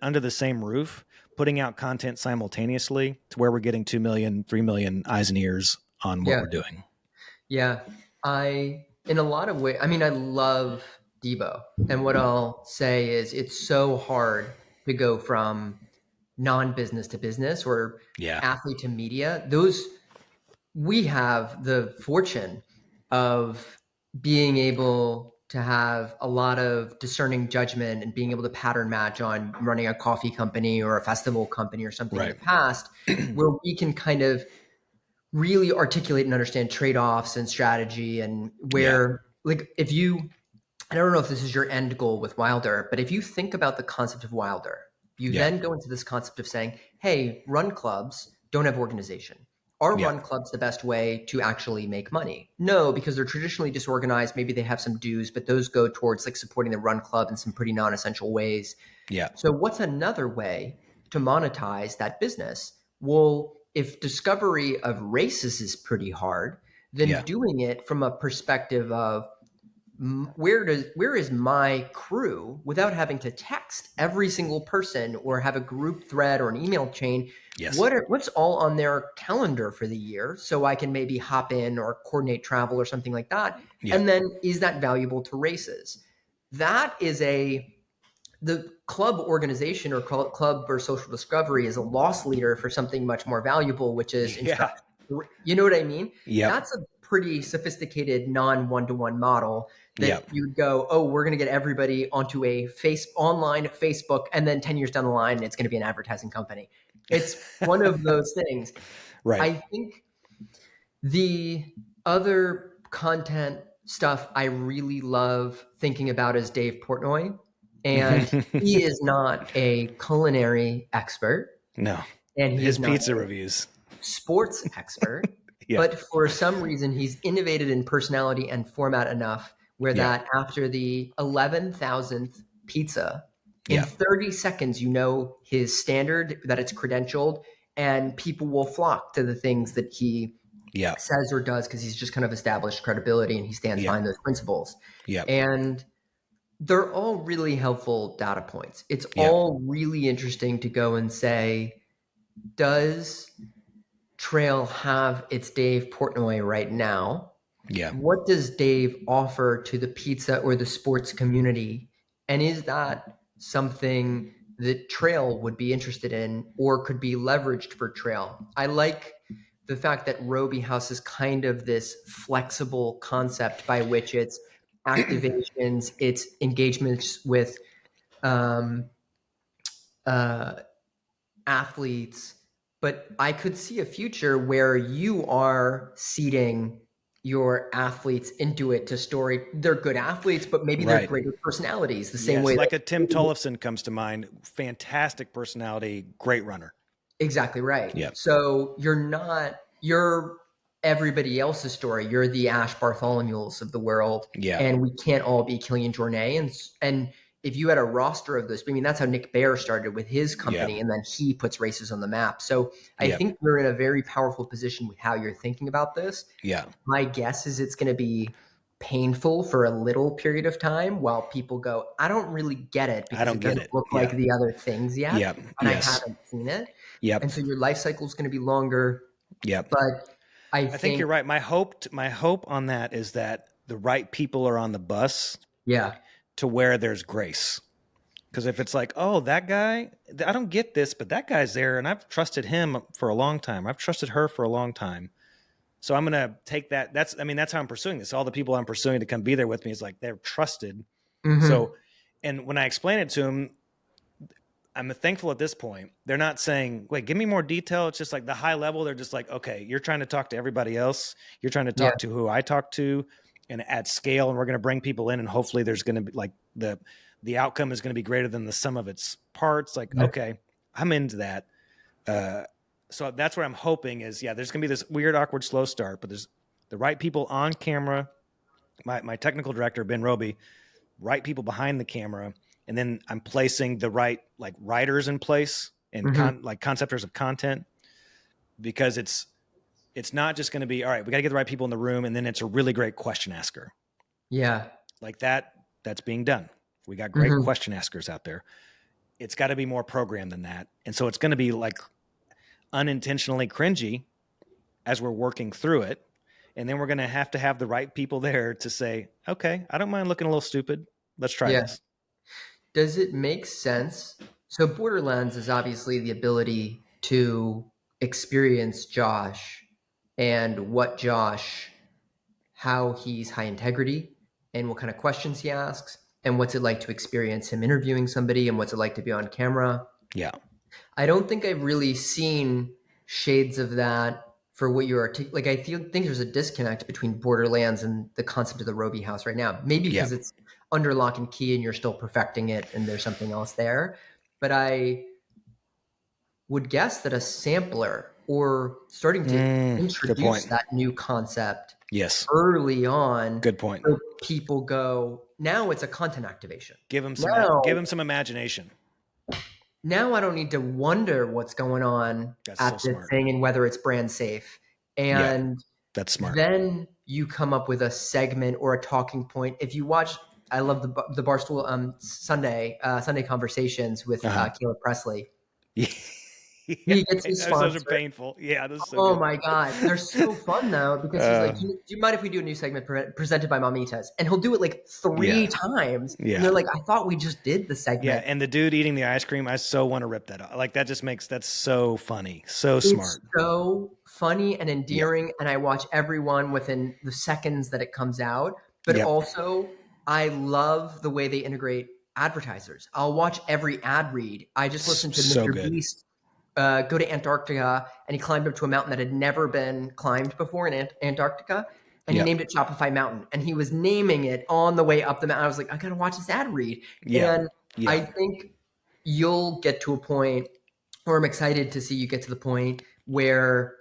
under the same roof, putting out content simultaneously to where we're getting 2 million, 3 million eyes and ears on what we're doing. Yeah. In a lot of ways, I mean, I love Debo, and what I'll say is it's so hard to go from non-business to business or athlete to media. We have the fortune of being able to have a lot of discerning judgment and being able to pattern match on running a coffee company or a festival company or something in the past, where we can kind of really articulate and understand trade-offs and strategy, and where like I don't know if this is your end goal with Wilder, but if you think about the concept of Wilder, you then go into this concept of saying, hey, run clubs don't have organization. Are run clubs the best way to actually make money? No, because they're traditionally disorganized. Maybe they have some dues, but those go towards like supporting the run club in some pretty non-essential ways. Yeah. So what's another way to monetize that business? Well, if discovery of races is pretty hard, then doing it from a perspective of where is my crew without having to text every single person or have a group thread or an email chain. What's all on their calendar for the year, so I can maybe hop in or coordinate travel or something like that. And then is that valuable to races? That is the club organization or club or social discovery is a loss leader for something much more valuable, which is instruction. You know what I mean? That's a pretty sophisticated non-one-to-one model that you would go, oh, we're going to get everybody onto a online Facebook, and then 10 years down the line, it's going to be an advertising company. It's one of those things. Right. I think the other content stuff I really love thinking about is Dave Portnoy. And he is not a culinary expert. No. And his pizza reviews. Sports expert. But for some reason, he's innovated in personality and format enough where that after the 11,000th pizza, in 30 seconds, you know his standard, that it's credentialed, and people will flock to the things that he says or does because he's just kind of established credibility and he stands behind those principles. And they're all really helpful data points. It's all really interesting to go and say, does Trail have its Dave Portnoy right now? What does Dave offer to the pizza or the sports community? And is that something that trail would be interested in or could be leveraged for trail. I like the fact that Robie House is kind of this flexible concept by which it's activations, it's engagements with uh, athletes, but I could see a future where you are seeding your athletes into it to story. They're good athletes, but maybe they're greater personalities. The same way, like a Tim Tollefson comes to mind. Fantastic personality, great runner. Exactly right. Yeah. So you're everybody else's story. You're the Ash Bartholomew's of the world. Yeah. And we can't all be Killian Jornet. And if you had a roster of this, I mean, that's how Nick Baer started with his company, and then he puts races on the map. So I think you're in a very powerful position with how you're thinking about this. Yeah. My guess is it's going to be painful for a little period of time while people go, I don't really get it because it doesn't look like the other things yet. Yep. And I haven't seen it. Yep. And so your life cycle is going to be longer. Yep. But I think you're right. My hope on that is that the right people are on the bus. Yeah. To where there's grace. Because if it's like, oh, that guy, I don't get this, but that guy's there and I've trusted him for a long time. I've trusted her for a long time. So I'm going to take that. That's how I'm pursuing this. All the people I'm pursuing to come be there with me is like, they're trusted. Mm-hmm. So, and when I explain it to them, I'm thankful at this point. They're not saying, wait, give me more detail. It's just like the high level. They're just like, okay, you're trying to talk to everybody else. You're trying to talk to who I talk to. And at scale, and we're going to bring people in, and hopefully there's going to be like the outcome is going to be greater than the sum of its parts. Like, okay, I'm into that. So that's what I'm hoping is, there's going to be this weird, awkward, slow start, but there's the right people on camera. My technical director, Ben Robie, right people behind the camera. And then I'm placing the right, like, writers in place and conceptors of content, because it's not just going to be, all right, we got to get the right people in the room. And then it's a really great question asker. Yeah. Like that's being done. We got great question askers out there. It's got to be more programmed than that. And so it's going to be like unintentionally cringy as we're working through it. And then we're going to have the right people there to say, okay, I don't mind looking a little stupid. Let's try this. Does it make sense? So Borderlands is obviously the ability to experience Josh and how he's high integrity and what kind of questions he asks and what's it like to experience him interviewing somebody and what's it like to be on camera. Yeah. I don't think I've really seen shades of that for what you're like. I think there's a disconnect between Borderlands and the concept of the Robie House right now. Maybe because it's under lock and key and you're still perfecting it and there's something else there. But I would guess that a sampler or starting to introduce that new concept early on. Good point. So people go, now it's a content activation. Give them some imagination. Now I don't need to wonder what's going on at this thing and whether it's brand safe. And that's smart. Then you come up with a segment or a talking point. If you watch, I love the Barstool Sunday Conversations with Caleb Presley. He gets his sponsor. Those are painful. Yeah. Those are so good. My God. They're so fun though, because he's like, do you mind if we do a new segment presented by Mamitas? And he'll do it like 3 times. Yeah. And they're like, I thought we just did the segment. Yeah. And the dude eating the ice cream, I so want to rip that off. Like that's so funny. So smart. It's so funny and endearing. Yeah. And I watch everyone within the seconds that it comes out. But also I love the way they integrate advertisers. I'll watch every ad read. I just listened to Mr. Beast go to Antarctica, and he climbed up to a mountain that had never been climbed before in Antarctica, and he named it Shopify Mountain, and he was naming it on the way up the mountain. I was like, I gotta watch this ad read. And I think you'll get to a point, or I'm excited to see you get to the point where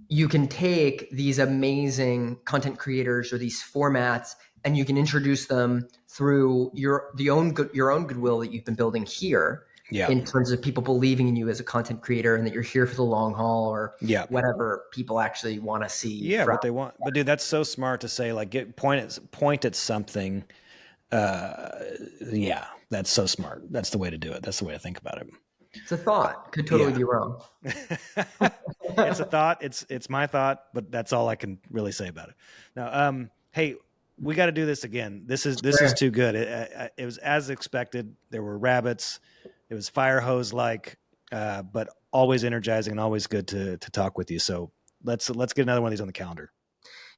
you can take these amazing content creators or these formats and you can introduce them through your own goodwill that you've been building here. Yeah. In terms of people believing in you as a content creator and that you're here for the long haul or whatever people actually want to see. Yeah, what they want. But dude, that's so smart to say, like, point at something. That's so smart. That's the way to do it. That's the way to think about it. It's a thought. Could totally be wrong. It's a thought. It's my thought, but that's all I can really say about it. Now, hey, we got to do this again. This is too good. It was as expected. There were rabbits. It was fire hose like, but always energizing and always good to talk with you. So let's get another one of these on the calendar.